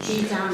2장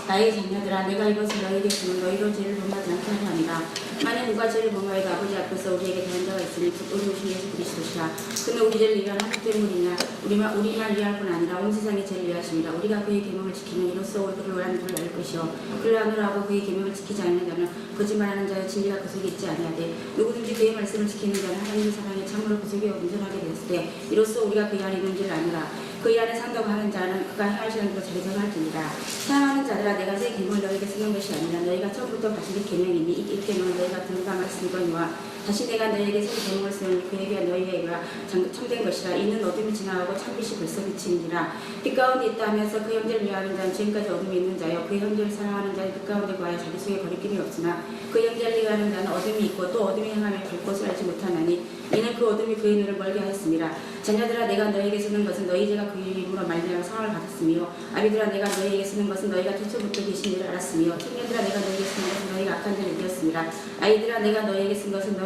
나의 자녀들아 내가 이것을 너희에게 주면 너희로 죄를 범하지 않게 하려 함이라. 만일 누가 죄를 범하여도 아버지 앞에서 우리에게 대한 자가 있으니 곧 우리 오신 예수 그리스도시라. 그는 우리를 위한 하나님 때문이냐 우리만 위할 뿐 아니라 온 세상의 죄를 위하심이라. 우리가 그의 계명을 지키면 이로써 그를 원하는 줄을 알 것이요 그를 아노라고 그의 계명을 지키지 않는 자는 거짓말하는 자의 진리가 그 속에 있지 아니하되 누구든지 그의 말씀을 지키는 자는 하나님의 사랑에 참으로 그 속에 온전하게 되었을 때 이로써 우리가 그 안에 있는 줄을 아노라. 그 안에 산다고 하는 자는 그가 행하시는 대로 자기 생활하리라. 사랑하는 자들아 내가 새 계명을 너희에게 쓰는 것이 아니라 너희가 처음부터 가진 계명이니 이 계명은 너희가 들은바 말씀이거니와 다시 내가 너희에게 새 계명을 쓰는 그에 비한 너희에게 참된 것이라. 이는 어둠이 지나가고 참빛이 벌써 비치니라. 빛 가운데 있다 하면서 그 형제를 위하는 자는 지금까지 어둠이 있는 자요 그 형제를 사랑하는 자는 빛 가운데 구하여 자기 속에 거리낌이 없으나 그 형제를 위하는 자는 어둠이 있고 또 어둠이 행하며 갈 곳을 알지 못하나니 이는 그 어둠이 그의 눈을 멀게 하였습니다. 자녀들아 내가 너희에게 쓰는 것은 너희 죄가 그 이름으로 말미암아 상을 받았으며 아비들아 내가 너희에게 쓰는 것은 너희가 태초부터 계신 일을 알았으며 청년들아 내가 너희에게 쓰는 것은 너희가 악한 자를 이겼습니다. 아이들아 내가 너희에게 쓴 것은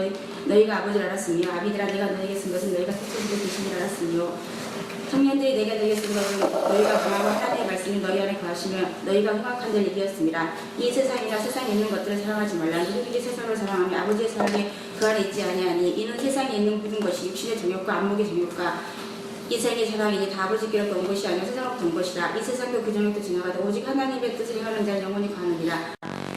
너희가 아버지를 알았으며 아비들아 내가 너희에게 쓴 것은 너희가 태초부터 계신 일을 알았으며 청년들이 내가 너희에게 쓴 것은 너희가 구하고 하나님의 말씀이 너희 안에 거하시며 너희가 흉악한 자를 이겼습니다. 이 세상이나 세상에 있는 것들을 사랑하지 말라. 누구든지 세상을 사랑하며 아버지의 사랑에 그 안에 있지 아니하니 이는 세상에 있는 모든 것이 육신의 정욕과 안목의 정욕과 이 세상의 사랑이니 다 아버지께로부터 온 것이 아니라 세상으로부터 온 것이라. 이 세상도 그 정욕도 지나가다 오직 하나님의 뜻을 행하는 자는 영원히 가느니라.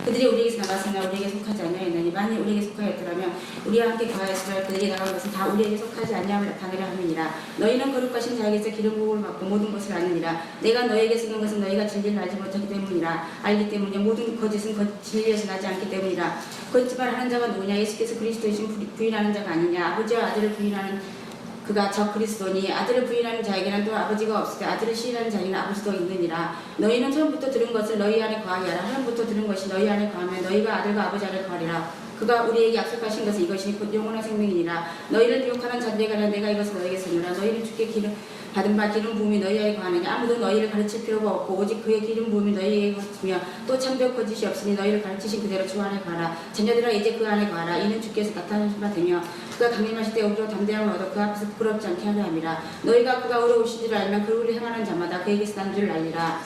그들이 우리에게서 나갔으나 우리에게 속하지 아니하였나니 만일 우리에게 속하였더라면 우리와 함께 거하였으나 그들에게 나간 것은 다 우리에게 속하지 아니함을 나타내려 함이니라. 너희는 거룩하신 자에게서 기름 부음을 받고 모든 것을 아느니라. 내가 너희에게 쓰는 것은 너희가 진리를 알지 못하기 때문이라. 알기 때문에 모든 거짓은 진리에서 나지 않기 때문이라. 거짓말하는 자가 누구냐? 예수께서 그리스도이신 부인하는 자가 아니냐? 아버지와 아들을 부인하는 그가 저 그리스도니 아들을 부인하는 자에게는 또 아버지가 없을 때 아들을 시인하는 자에게는 아버지도 있느니라. 너희는 처음부터 들은 것을 너희 안에 거하게 하라. 하나님부터 들은 것이 너희 안에 거하면 너희가 아들과 아버지 안에 거하리라. 그가 우리에게 약속하신 것은 이것이 곧 영원한 생명이니라. 너희를 미혹하는 자들에 관하여 내가 이것을 너희에게 쓰노라. 너희는 주께 받은 바 기름 부음이 너희에게 거하느냐. 아무도 너희를 가르칠 필요가 없고 오직 그의 기름 부음이 너희에게 거치며 또 참된 거짓이 없으니 너희를 가르치신 그대로 주 안에 거하라. 자녀들아 이제 그 안에 거하라. 이는 주께서 나타나신 바 되며 그가 강림하실 때 우리로 담대함을 얻어 그 앞에서 부끄럽지 않게 하려 함이라. 너희가 그가 우리 오신 줄 알면 그 일을 행하는 자마다 그에게서 난 줄 알리라.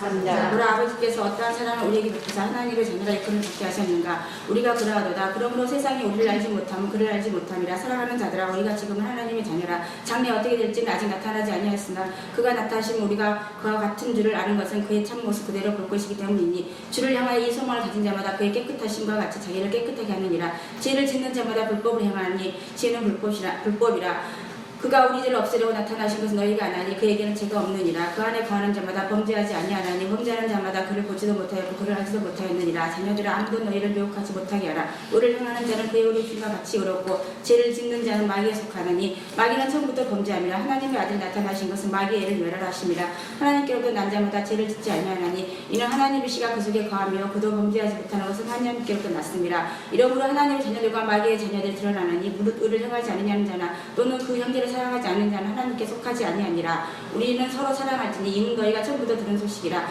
우리 아버지께서 어떠한 사랑을 우리에게 베푸사 하나님의 자녀라 이끌을 받게 하셨는가. 우리가 그러하도다. 그러므로 세상이 우리를 알지 못하면 그를 알지 못함이라. 사랑하는 자들아 우리가 지금은 하나님의 자녀라. 장래 어떻게 될지는 아직 나타나지 아니하였으나 그가 나타나시면 우리가 그와 같은 줄을 아는 것은 그의 참모습 그대로 볼 것이기 때문이니 주를 향하여 이 소망을 가진 자마다 그의 깨끗하심과 같이 자기를 깨끗하게 하느니라. 죄를 짓는 자마다 불법을 행하니 죄는 불법이라. 그가 우리 죄를 없애려고 나타나신 것은 너희가 아나니 그에게는 죄가 없느니라. 그 안에 거하는 자마다 범죄하지 아니하나니 범죄하는 자마다 그를 보지도 못하였고 그를 알지도 못하였느니라. 자녀들아 아무도 너희를 미혹하지 못하게 하라. 의를 행하는 자는 그의 의를 주와 같이 의롭고 죄를 짓는 자는 마귀에 속하나니 마귀는 처음부터 범죄함이라. 하나님의 아들이 나타나신 것은 마귀의 애를 멸하라심이라. 하나님께로부터 난 자마다 죄를 짓지 아니하나니 이는 하나님의 씨가 그 속에 거하며 그도 범죄하지 못하는 것은 하나님께로부터 났습니다. 이러므로 하나님의 자녀들과 마귀의 자녀들이 드러나나니 무릇 의를 행하지 않느냐는 자나 또는 그 형제를 사랑하지 않는 자는 하나님께 속하지 아니하니라. 우리는 서로 사랑할지니 이는 너희가 처음부터 들은 소식이라.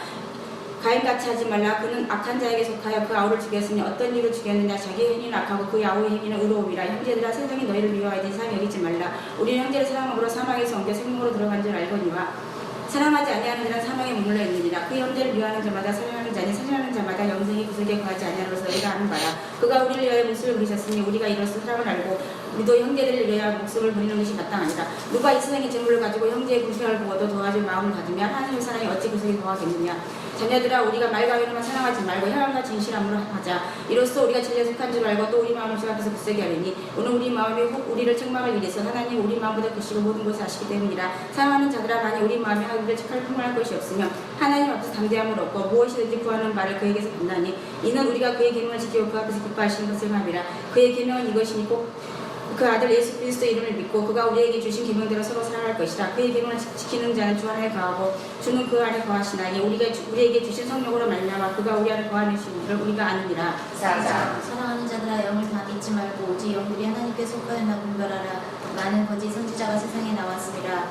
가인같이 하지 말라. 그는 악한 자에게 속하여 그 아우를 죽였으니 어떤 이유로 죽였느냐. 자기의 행위는 악하고 그 아우의 행위는 의로움이라. 형제들아 세상이 너희를 미워하여 이상 여기지 말라. 우리는 형제를 사랑함으로 사망에서 옮겨 생명으로 들어간 줄 알거니와 사랑하지 아니하는 자는 사망에 머물러 있느니라. 그 형제를 미워하는 자마다 사랑하는 자니 사랑하는 자마다 영생이 그 속에 거하지 아니하는 것을 너희가 아는 바라. 그가 우리를 위하여 목숨을 버리셨으니 우리가 이로써 사랑을 알고 우리도 형제들을 위하여 목숨을 버리는 것이 마땅하니라. 누가 이 세상의 재물을 가지고 형제의 공생을 보고도 도와줄 마음을 가지며 하나님의 사랑이 어찌 그 속에 거하겠느냐. 자녀들아 우리가 말과 외로만 사랑하지 말고 혈안과 진실함으로 하자. 이로써 우리가 진리에 속한 줄 알고 또 우리 마음을 주 앞에서 굳세게 하리니 오늘 우리 마음이 혹 우리를 책망을 위해서 하나님 우리 마음보다 크시고 모든 것을 아시기 때문이라. 사랑하는 자들아 만일 우리 마음이 하기를 착할 풍만할 것이 없으며 하나님 앞에서 담대함을 얻고 무엇이든지 구하는 바를 그에게서 받나니 이는 우리가 그의 계명을 지키고 그 앞에서 기뻐하시는 것을 함이라. 그의 계명은 이것이니 꼭 그 아들 예수 그리스도의 이름을 믿고 그가 우리에게 주신 계명대로 서로 살아갈 것이라. 그의 계명을 지키는 자는 주 안에 거하고 주는 그 안에 거하시나니 우리에게 주신 성령으로 말미암아 그가 우리 안에 거하는 줄을 우리가 아느니라. 사랑하는 자들아 영을 다 믿지 말고 오직 영들이 하나님께 속하였나 분별하라. 많은 거짓 선지자가 세상에 나왔습니다.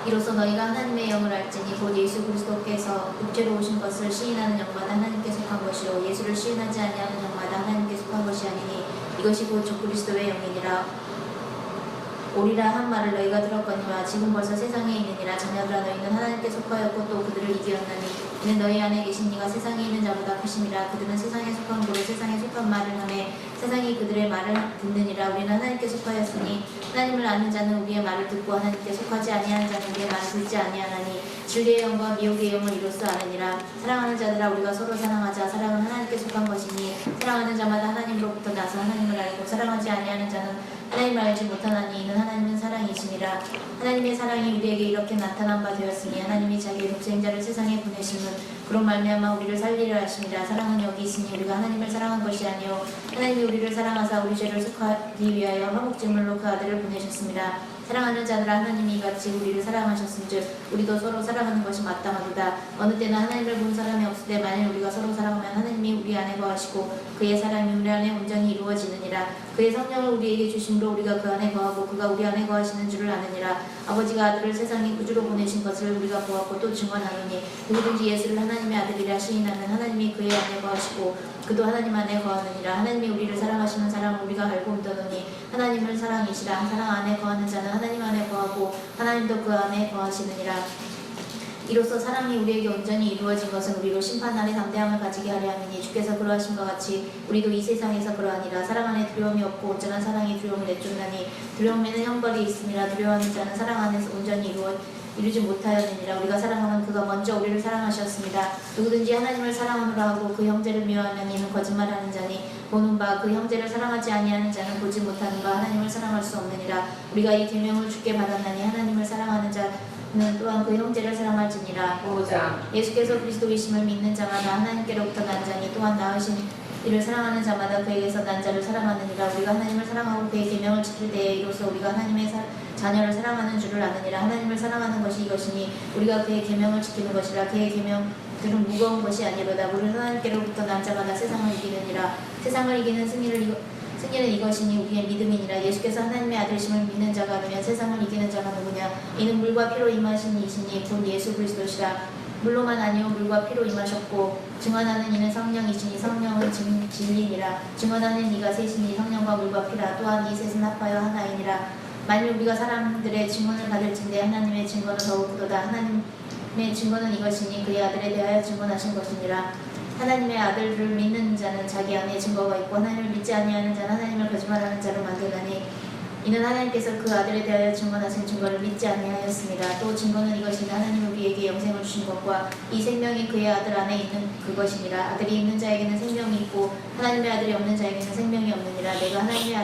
이로써 너희가 하나님의 영을 알지니 곧 예수 그리스도께서 육체로 오신 것을 시인하는 영마다 하나님께 속한 것이요 예수를 시인하지 아니하는 영마다 하나님께 속한 것이 아니니 이것이 곧 적그리스도의 영이니라. 오리라 한 말을 너희가 들었거니와 지금 벌써 세상에 있느니라. 자녀들아 너희는 하나님께 속하였고 또 그들을 이기었나니 이는 너희 안에 계신 이가 세상에 있는 자보다 크심이라. 그들은 세상에 속한 고로 세상에 속한 말을 하매 세상이 그들의 말을 듣느니라. 우리는 하나님께 속하였으니 하나님을 아는 자는 우리의 말을 듣고 하나님께 속하지 아니하는 자는 우리의 말을 듣지 아니하나니 진리의 영과 미혹의 영을 이로써 아느니라. 사랑하는 자들아 우리가 서로 사랑하자. 사랑은 하나님께 속한 것이니 사랑하는 자마다 하나님으로부터 나서 하나님을 알고 사랑하지 아니하는 자는 하나님을 알지 못하나니 이는 하나님은 사랑이시니라. 하나님의 사랑이 우리에게 이렇게 나타난 바 되었으니 하나님이 자기의 독생자를 세상에 보내심은 그로 말미암아 우리를 살리려 하심이라. 사랑은 여기 있으니 우리가 하나님을 사랑한 것이 아니요 하나님이 우리를 사랑하사 우리 죄를 속하기 위하여 화목제물로 그 아들을 보내셨습니다. 사랑하는 자들아 하나님이 이같이 우리를 사랑하셨은즉 우리도 서로 사랑하는 것이 마땅하도다. 어느 때나 하나님을 본 사람이 없을 때 만일 우리가 서로 사랑하면 하나님이 우리 안에 거하시고 그의 사랑이 우리 안에 온전히 이루어지느니라. 그의 성령을 우리에게 주심으로 우리가 그 안에 거하고 그가 우리 안에 거하시는 줄을 아느니라. 아버지가 아들을 세상에 구주로 보내신 것을 우리가 보았고 또 증언하노니 누구든지 예수를 하나님의 아들이라 시인하면 하나님이 그의 안에 거하시고 그도 하나님 안에 거하느니라. 하나님이 우리를 사랑하시는 사람을 우리가 알고 온다더니 하나님을 사랑이시라. 사랑 안에 거하는 자는 하나님 안에 거하고 하나님도 그 안에 거하시느니라. 이로써 사랑이 우리에게 온전히 이루어진 것은 우리로 심판날에 담대함을 가지게 하려 함이니 주께서 그러하심과 같이 우리도 이 세상에서 그러하니라. 사랑 안에 두려움이 없고 온전한 사랑이 두려움을 내쫓나니 두려움에는 형벌이 있음이라. 두려워하는 자는 사랑 안에서 온전히 이루지 못하였느니라. 우리가 사랑하면 그가 먼저 우리를 사랑하셨습니다. 누구든지 하나님을 사랑하노라 하고 그 형제를 미워하면 이는 거짓말하는 자니 보는 바 그 형제를 사랑하지 아니하는 자는 보지 못하는 바 하나님을 사랑할 수 없느니라. 우리가 이 계명을 주께 받았나니 하나님을 사랑하는 자는 또한 그 형제를 사랑할지니라. 5장. 예수께서 그리스도이심을 믿는 자마다 하나님께로부터 난 자니 또한 나으신 이를 사랑하는 자마다 그에게서 난 자를 사랑하느니라. 우리가 하나님을 사랑하고 그의 계명을 지킬 때에 이로써 우리가 하나님의 자녀를 사랑하는 줄을 아느니라. 하나님을 사랑하는 것이 이것이니 우리가 그의 계명을 지키는 것이라. 그의 계명들은 무거운 것이 아니로다. 우리는 하나님께로부터 난 자마다 세상을 이기느니라. 세상을 이기는 승리는 이것이니 우리의 믿음이니라. 예수께서 하나님의 아들심을 믿는 자가 아니면 세상을 이기는 자가 누구냐. 이는 물과 피로 임하신 이시니 곧 예수 그리스도시라. 물로만 아니요 물과 피로 임하셨고 증언하는 이는 성령이시니 성령은 진리니라. 증언하는 이가 셋이니 성령과 물과 피라. 또한 이 셋은 합하여 하나이니라. 만일 우리가 사람들의 증언을 받을진대 하나님의 증거는 더욱 크도다. 하나님의 증거는 이것이니 그의 아들에 대하여 증언하신 것이니라. 하나님의 아들을 믿는 자는 자기 안에 증거가 있고 하나님을 믿지 아니하는 자는 하나님을 거짓말하는 자로 만드나니 이는 하나님께서 그 아들에 대하여 증언하신 증거를 믿지 아니하였습니다. 또 증거는 이것이니 하나님은 우리에게 영생을 주신 것과 이 생명이 그의 아들 안에 있는 그것이니라. 아들이 있는 자에게는 생명이 있고 하나님의 아들이 없는 자에게는 생명이 없느니라. 내가 하나님의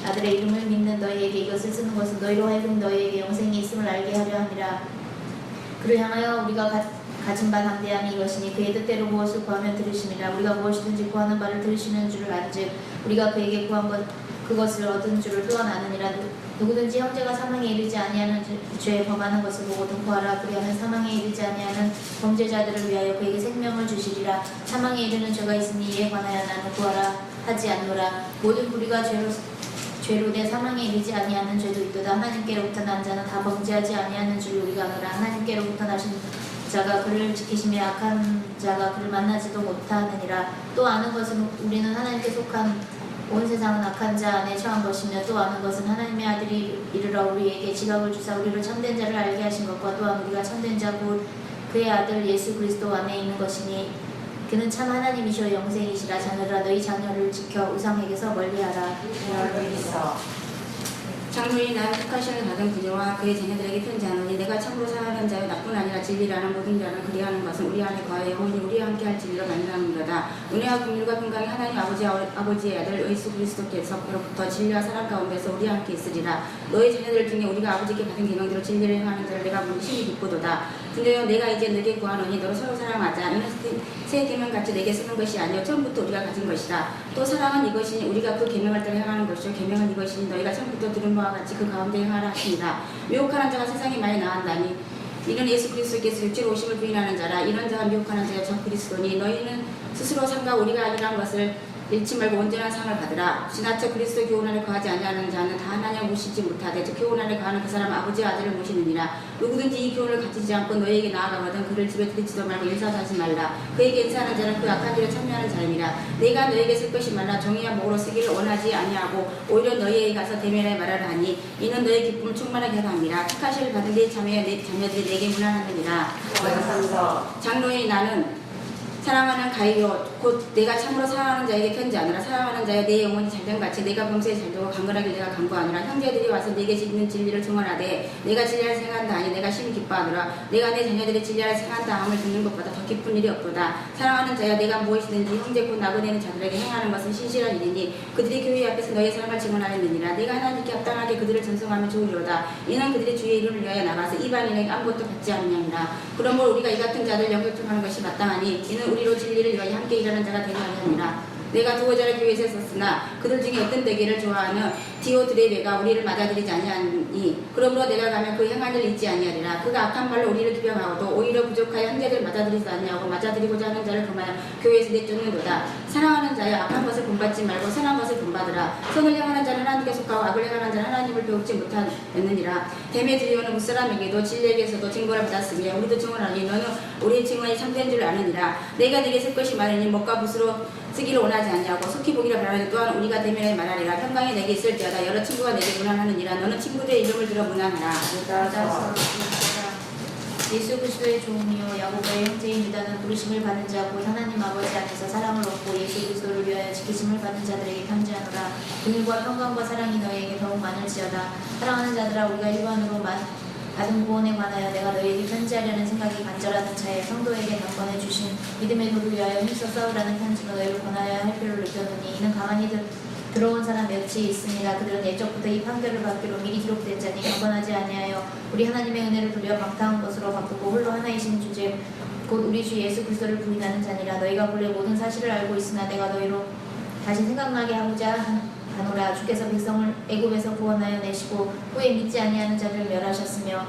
아들의 이름을 믿는 너희에게 이것을 쓰는 것은 너희로 하여금 너희에게 영생이 있음을 알게 하려 함이라. 그를 향하여 우리가 가진 바 담대함이 이것이니 그의 뜻대로 무엇을 구하면 들으심이라. 우리가 무엇이든지 구하는 바를 들으시는 줄을 안즉 우리가 그에게 구한 그것을 얻은 줄을 또한 아느니라. 누구든지 형제가 사망에 이르지 아니하는 죄에 범하는 것을 보고 등포하라. 그리하면 사망에 이르지 아니하는 범죄자들을 위하여 그에게 생명을 주시리라. 사망에 이르는 죄가 있으니 이에 관하여 나는 구하라 하지 않노라. 모든 무리가 죄로 내 사망에 이르지 아니하는 죄도 있도다. 하나님께로부터 난 자는 다 범죄하지 아니하는 줄 우리가 아노라. 하나님께로부터 나신 자가 그를 지키시며 악한 자가 그를 만나지도 못하느니라. 또 아는 것은 우리는 하나님께 속한 온 세상은 악한 자 안에 처한 것이며 또 아는 것은 하나님의 아들이 이르러 우리에게 지각을 주사 우리를 참된 자를 알게 하신 것과 또한 우리가 참된 자 곧 그의 아들 예수 그리스도 안에 있는 것이니 그는 참 하나님이시오 영생이시라. 자녀들아 너희 자녀를 지켜 우상에게서 멀리하라. 장로인 나는 택하심을 받은 부녀와 그의 자녀들에게 편지하노니 내가 참으로 사랑하는 자여 나뿐 아니라 진리라는 모든 자는 그리하는 것은 우리 안에 거하여 영원히 우리와 함께 할 진리로 만나는도다. 은혜와 긍휼과 평강이 하나님 아버지의 아들 예수 그리스도께서로부터 진리와 사랑 가운데서 우리와 함께 있으리라. 너희 자녀들 중에 우리가 아버지께 받은 계명대로 진리를 행하는 자를 내가 보니 심히 기쁘도다. 부녀여 내가 이제 너에게 구하노니 너로 서로 사랑하자. 이는 새 계명같이 내게 쓰는 것이 아니요 처음부터 우리가 가진 것이다. 또 사랑은 이것이니 우리가 그 계명을 따라 행하는 것이요 계명은 이것이니 너희가 처음부터 들은 바와 같이 그 가운데 행하라 하십니다. 미혹하는 자가 세상에 많이 나온다니 이는 예수 그리스도께서 육체로 오심을 부인하는 자라. 이런 자가 미혹하는 자여 저 그리스도니 너희는 스스로 삼가 우리가 아니라는 것을 잃지 말고 온전한 상을 받으라. 지나쳐 그리스도 교훈 안에 거하지 아니하는 자는 다 하나님을 모시지 못하되 즉 교훈 안에 거하는 그 사람 아버지와 아들을 모시느니라. 누구든지 이 교훈을 가지지 않고 너희에게 나아가거든 그를 집에 들이지도 말고 인사도 하지 말라. 그에게 인사하는 자는 그 악한 일에 참여하는 자임이라. 내가 너희에게 쓸 것이 말라 정의와 목으로 쓰기를 원하지 아니하고 오히려 너희에게 가서 대면하여 말하라 하니 이는 너희 기쁨을 충만하게 하라 함이라. 착하시를 받은 네 자녀들이 내게 문안하느니라. 장로의 나는 사랑하는 가이요 곧 내가 참으로 사랑하는 자에게 편지하느라. 사랑하는 자여 내 영혼이 잘됨같이 내가 범사에 잘되고 강건하길 내가 간구하느라. 형제들이 와서 내게 있는 진리를 증언하되 내가 진리를 생한다 하니 내가 심히 기뻐하노라. 내가 내 자녀들의 진리를 생한다 함을 듣는 것보다 더 기쁜 일이 없도다. 사랑하는 자여 내가 무엇이든지 형제 곧 나그네는 자들에게 행하는 것은 신실한 일이니 그들이 교회 앞에서 너의 사랑을 증언하였느니라. 내가 하나님께 합당하게 그들을 전송하면 좋으리로다. 이는 그들이 주의 이름을 위하여 나가서 이방인에게 아무것도 받지 않느니라. 그러므로 우리가 이 같은 자들 영접하는 것이 마땅하니 이는 우리로 진리를 위하여 함께 일하는 자가 되려 함이니라. 내가 두어 자를 교회에서 썼으나 그들 중에 어떤 되기를 좋아하는 디오드레베가 우리를 맞아들이지 아니하니 그러므로 내가 가면 그 행한 일을 잊지 아니하리라. 그가 악한 말로 우리를 기병하고도 오히려 부족하여 형제들 맞아들이지 아니하고 맞아들이고자 하는 자를 금하여 교회에서 내쫓는도다. 사랑하는 자여 악한 것을 본받지 말고 선한 것을 본받으라. 선을 행하는 자는 하나님께 속하고 악을 행하는 자는 하나님을 배우지 못하였느니라. 데메드리오는 무사람에게도 진리에게서도 증거를 받았으며 우리도 증언하니 너는 우리의 증언이 참된 줄 아느니라. 내가 네게 쓸 것이 많으니 먹과 붓으로 쓰기를 원하지 않냐고 속히 보기를 바라니 또한 우리가 대면에 말하리라. 평강이 내게 있을지어다. 여러 친구가 내게 문안하느니라. 너는 친구들의 이름을 들어 문안하라. 예수 그리스도의 종이요 야고보의 형제인 유다는 부르심을 받은 자고 하나님 아버지 안에서 사랑을 얻고 예수 그리스도를 위하여 지키심을 받은 자들에게 편지하노라. 긍휼과 평강과 사랑이 너희에게 더욱 많을지어다. 사랑하는 자들아 우리가 일반으로 받은 구원에 관하여 내가 너희에게 편지하려는 생각이 간절하던 차에 성도에게 당권해 주신 믿음의 도를 위하여 힘써 싸우라는 편지로 너희를 권하여야 할 필요를 느꼈느니 이는 가만히 들어온 사람 몇이 있으니라. 그들은 예적부터 이 판결을 받기로 미리 기록된 자니 경건하지 아니하여 우리 하나님의 은혜를 돌려 방탕한 것으로 바꾸고 홀로 하나이신 주제 곧 우리 주 예수 그리스도를 부인하는 자니라. 너희가 본래 모든 사실을 알고 있으나 내가 너희로 다시 생각나게 하고자 하노라. 주께서 백성을 애굽에서 구원하여 내시고 후에 믿지 아니하는 자들을 멸하셨으며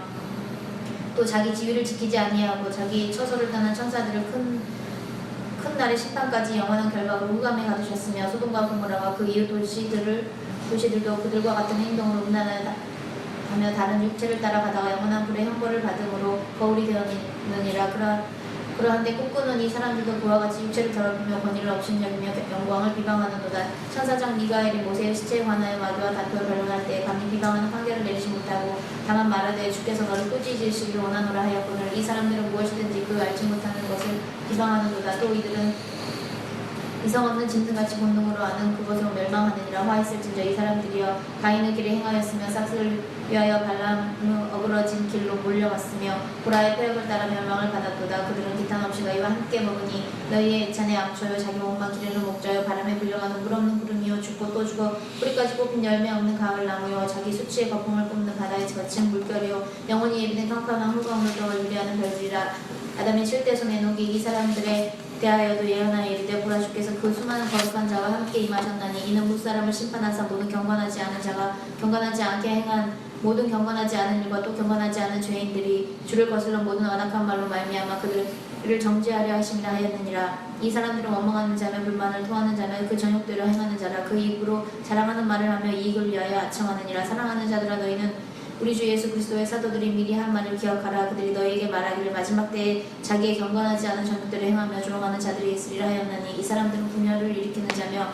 또 자기 지위를 지키지 아니하고 자기 처소를 떠난 천사들을 큰 날의 심판까지 영원한 결박으로 흑암에 가두셨으며 소돔과 고모라와 그 이웃 도시들도 그들과 같은 행동으로 음란하며 다른 육체를 따라가다가 영원한 불의 형벌을 받음으로 거울이 되었느니라. 그러한데 꿈꾸는 이 사람들도 그와 같이 육체를 더럽히며 권위를 업신여기며 영광을 비방하는도다. 천사장 미가엘이 모세의 시체에 관하여 마귀와 다투어 변론할 때 감히 비방하는 판결을 내리지 못하고 다만 말하되 주께서 너를 꾸짖으시기를 원하노라 하였거늘 이 사람들은 무엇이든지 그 알지 못하는 것을 비방하는도다. 또 이들은 이성 없는 짐승같이 본능으로 아는 그것으로 멸망하느니라. 화 있을진저 이 사람들이여 가인의 길에 행하였으며 삭스를 위하여 발람의 어그러진 길로 몰려갔으며 고라의 폐역을 따라 멸망을 받았도다. 그들은 기탄 없이 너희와 함께 먹으니 너희의 애찬에 암초요 자기 몸만 기르는 목자요 바람에 불려가는 물 없는 구름이요 죽고 또 죽어 뿌리까지 뽑힌 열매 없는 가을나무요 자기 수치의 거품을 뿜는 바다의 거친 물결이요 영원히 예비된 캄캄한 hul거물들을 유리하는 별들이라. 아담의 칠대손 에녹이 이 사람들의 대하여도 예언하여 이르되 보라 주께서 그 수많은 거룩한 자와 함께 임하셨나니 이는 무사람을 심판하사 모든 경건하지 않은 자가 경건하지 않게 행한 모든 경건하지 않은 일과 또 경건하지 않은 죄인들이 주를 거슬러 모든 완악한 말로 말미암아 그들을 정죄하려 하심이라 하였느니라. 이 사람들은 원망하는 자며 불만을 토하는 자며 그 정욕대로 행하는 자라. 그 입으로 자랑하는 말을 하며 이익을 위하여 아청하느니라. 사랑하는 자들아 너희는 우리 주 예수 그리스도의 사도들이 미리 한 말을 기억하라. 그들이 너희에게 말하기를 마지막 때에 자기의 경건하지 않은 전육들을 행하며 조롱하는 자들이 있으리라 하였나니 이 사람들은 분열을 일으키는 자며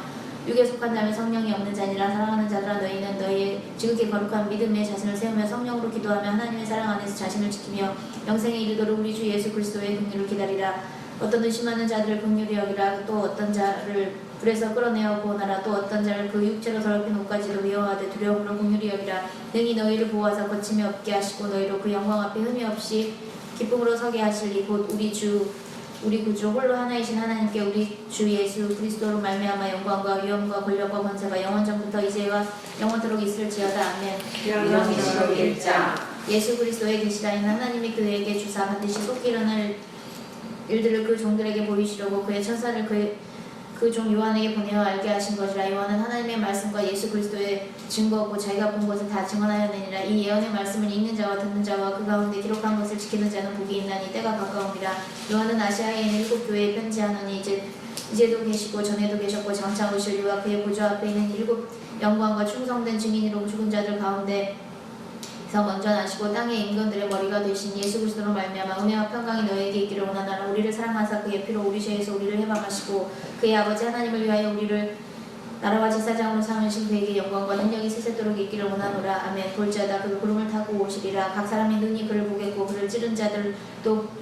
육에 속한 자며 성령이 없는 자니라. 사랑하는 자들아 너희는 너희의 지극히 거룩한 믿음에 자신을 세우며 성령으로 기도하며 하나님의 사랑 안에서 자신을 지키며 영생에 이르도록 우리 주 예수 그리스도의 긍휼을 기다리라. 어떤 의심하는 자들을 긍휼히 여기라. 또 어떤 자를 불에서 끌어내어 구원하라. 또 어떤 자를 그 육체로 더럽힌 옷까지도 미워하되 두려움으로 긍휼히 여기라. 능히 너희를 보호하사 거침이 없게 하시고 너희로 그 영광 앞에 흠이 없이 기쁨으로 서게 하실 이 곧 우리 구주 홀로 하나이신 하나님께 우리 주 예수 그리스도로 말미암아 영광과 위엄과 권력과 권세가 영원전부터 이제와 영원토록 있을지어다. 아멘. 요한계시록 1장. 예수 그리스도의 계시라. 이는 하나님이 그에게 주사 반드시 속히 일어날 일들을 그 종들에게 보이시려고 그의 천사를 그 종 요한에게 보내어 알게 하신 것이라. 요한은 하나님의 말씀과 예수 그리스도의 증거고 자기가 본 것을 다 증언하였느니라. 이 예언의 말씀을 읽는 자와 듣는 자와 그 가운데 기록한 것을 지키는 자는 복이 있나니 때가 가까움이라. 요한은 아시아에 있는 7 교회에 편지하노니 이제 이제도 계시고 전에도 계셨고 장차 오실 이와 그의 보좌 앞에 있는 일곱 영광과 충성된 증인으로 죽은 자들 가운데 서 먼저 나시고 땅의 임금들의 머리가 되신 예수 그리스도로 말미암아 은혜와 평강이 너희에게 있기를 원하나라. 우리를 사랑하사 그의 피로 우리 죄에서 우리를 해방하시고 그의 아버지 하나님을 위하여 우리를 나라와 제사장으로 삼으신 그에게 영광과 능력이 세세토록 있기를 원하노라. 아멘. 볼지어다 그 구름을 타고 오시리라. 각 사람의 눈이 그를 보겠고 그를 찌른 자들도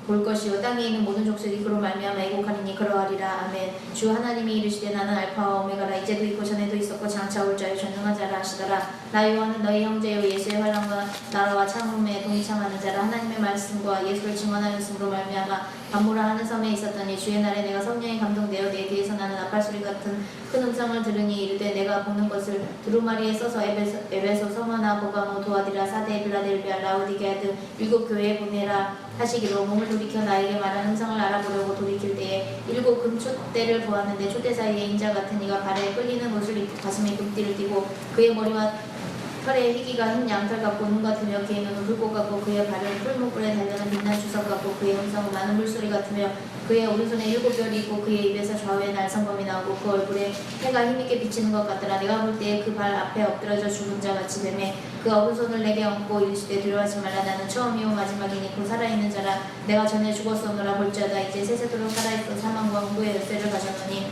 볼 것이요 땅에 있는 모든 족속이 그로 말미암아 애곡하리니 그러하리라. 아멘. 주 하나님이 이르시되 나는 알파와 오메가라. 이제도 있고 전에도 있었고 장차 올 자요 전능한 자라 하시더라. 나 요한은 너희 형제요 예수의 환란과 나라와 참음에 동참하는 자라. 하나님의 말씀과 예수를 증언하였으므로 말미암아 반모라 하는 섬에 있었더니 주의 날에 내가 성령에 감동되어 내 뒤에서 나는 나팔소리 같은 큰 음성을 들으니 이르되 내가 보는 것을 두루마리에 써서 에베소, 서머나, 보가모, 도아디라, 사데, 빌라델비아, 라우디게아 등 일곱 교회에 보내라 하시기로 몸을 돌이켜 나에게 말한 음성을 알아보려고 돌이킬 때에 일곱 금촛대를 보았는데 촛대 사이에 인자 같은 이가 발에 끌리는 옷을 입고 가슴에 금띠를 띠고 그의 머리와 털에 희기가 흰 양털 같고 눈 같으며 그의 눈은 불꽃 같고 그의 발은 풀무불에 달려는 빛난 주석 같고 그의 음성은 많은 물소리 같으며 그의 오른손에 일곱 별이 있고 그의 입에서 좌우에 날성검이 나오고 그 얼굴에 해가 힘있게 비치는 것 같더라. 내가 볼 때에 그 발 앞에 엎드러져 죽은 자 같이 되매 그 오른손을 내게 얹고 이르시되 두려워하지 말라. 나는 처음이요 마지막이니 곧 살아있는 자라. 내가 전에 죽었었노라. 볼지어다 이제 세세토록 살아있어 사망과 흥부의 열쇠를 가졌노니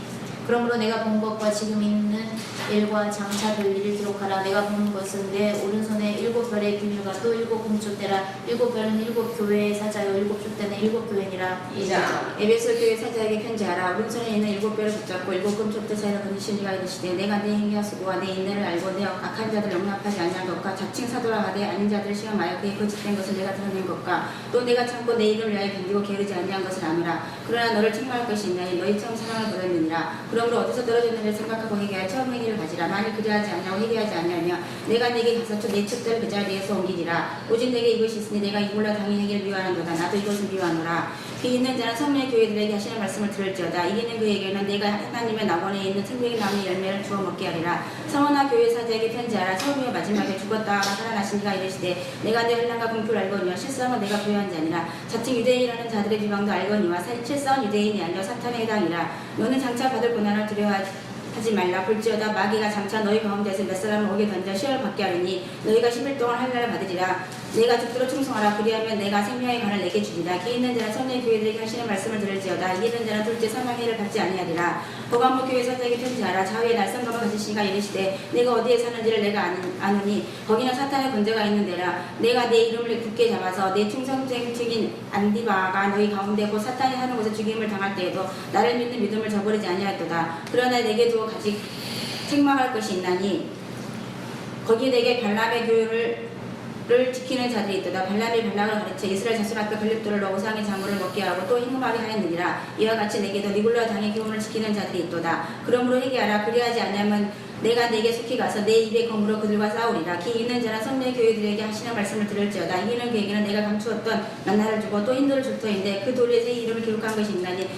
그러므로 내가 본 것과 지금 있는 일과 장차 될 일을 기록하라. 내가 본 것은 내 오른손에 일곱 별의 비밀과 또 일곱 금촛대라. 일곱 별은 일곱 교회의 사자요 일곱 촛대는 일곱 교회니라. 2장. 에베소 교회 사자에게 편지하라. 오른손에 있는 일곱 별을 붙잡고 일곱 금촛대 사이로 거니신 이가 이르시되 내가 내 행위와 수고와 내 인내를 알고 내 악한 자들 용납하지 아니한 것과 자칭 사도라 하되 아닌 자들을 시험하여 그의 거짓된 것을 내가 드러낸 것과 또 내가 참고 내 이름을 위하여 견디고 게으르지 아니한 것을 아노라. 그러나 너를 책망할 것이 있나니 너희 처음 사랑을 버렸느니라. 그러므로 어디서 떨어졌는지를 생각하고 회개하여 처음 행위를 가지라. 만일 그리하지 아니하고 회개하지 아니하며 내가 내게 가서 내 촛대를 그 자리에서 옮기리라. 오직 내게 이것이 있으니 내가 이골라 당히 행위를 미워하는도다. 나도 이것을 미워하노라. 피 있는 자는 성령의 교회들에게 하시는 말씀을 들을지어다. 이기는 그에게는 내가 하나님의 낙원에 있는 생명의 나무의 열매를 주어 먹게 하리라. 성원아 교회 사자에게 편지하라. 처음이요 마지막에 죽었다가 살아나신 이가 이르시되 내가 내 환난과 공표를 알거니와 실상은 내가 부여한 자니라. 자칭 유대인이라는 자들의 비방도 알거니와 실상은 유대인이 아니라 사탄에 해당이라. 너는 장차 받을 고난을 두려워하지 말라. 볼지어다 마귀가 장차 너희 가운데서 몇 사람을 오게 던져 시험을 받게 하리니 너희가 10일 동안 할례를 받으리라. 내가 듣도록 충성하라. 그리하면 내가 생명의 관을 내게 주리라. 기 있는 자는 성령의 교회들에게 하시는 말씀을 들을지어다. 이기는 자는 둘째 사망해를 받지 아니하리라. 보감모 교회 사자에게 편지하라. 좌우에 날성검을 가지시니가 이르시되 내가 어디에 사는지를 내가 아느니 거기는 사탄의 권세가 있는 데라. 내가 내 이름을 굳게 잡아서 내 충성된 증인 안디바가 너희 가운데 곧 사탄이 사는 곳에 죽임을 당할 때에도 나를 믿는 믿음을 저버리지 아니하였도다. 그러나 내게 두어 가지 책망할 것이 있나니 거기 내게 발람의 교회를 지키는 자들이 있도다. 발람이 발락을 가르쳐 이스라엘 자손 앞에 걸림돌을 넣어 우상의 작물을 먹게 하고 또 행음하게 하였느니라. 이와 같이 내게도 니골라 당의 교훈을 지키는 자들이 있도다. 그러므로 회개하라. 그리하지 아니하면 내가 내게 속히 가서 내 입의 검으로 그들과 싸우리라. 기 있는 자는 성령의 교회들에게 하시는 말씀을 들을지어다. 이기는 그에게는 내가 감추었던 만나를 주고 또 인도를 줄 터인데 그 돌에 제 이름을 기록한 것이 있나니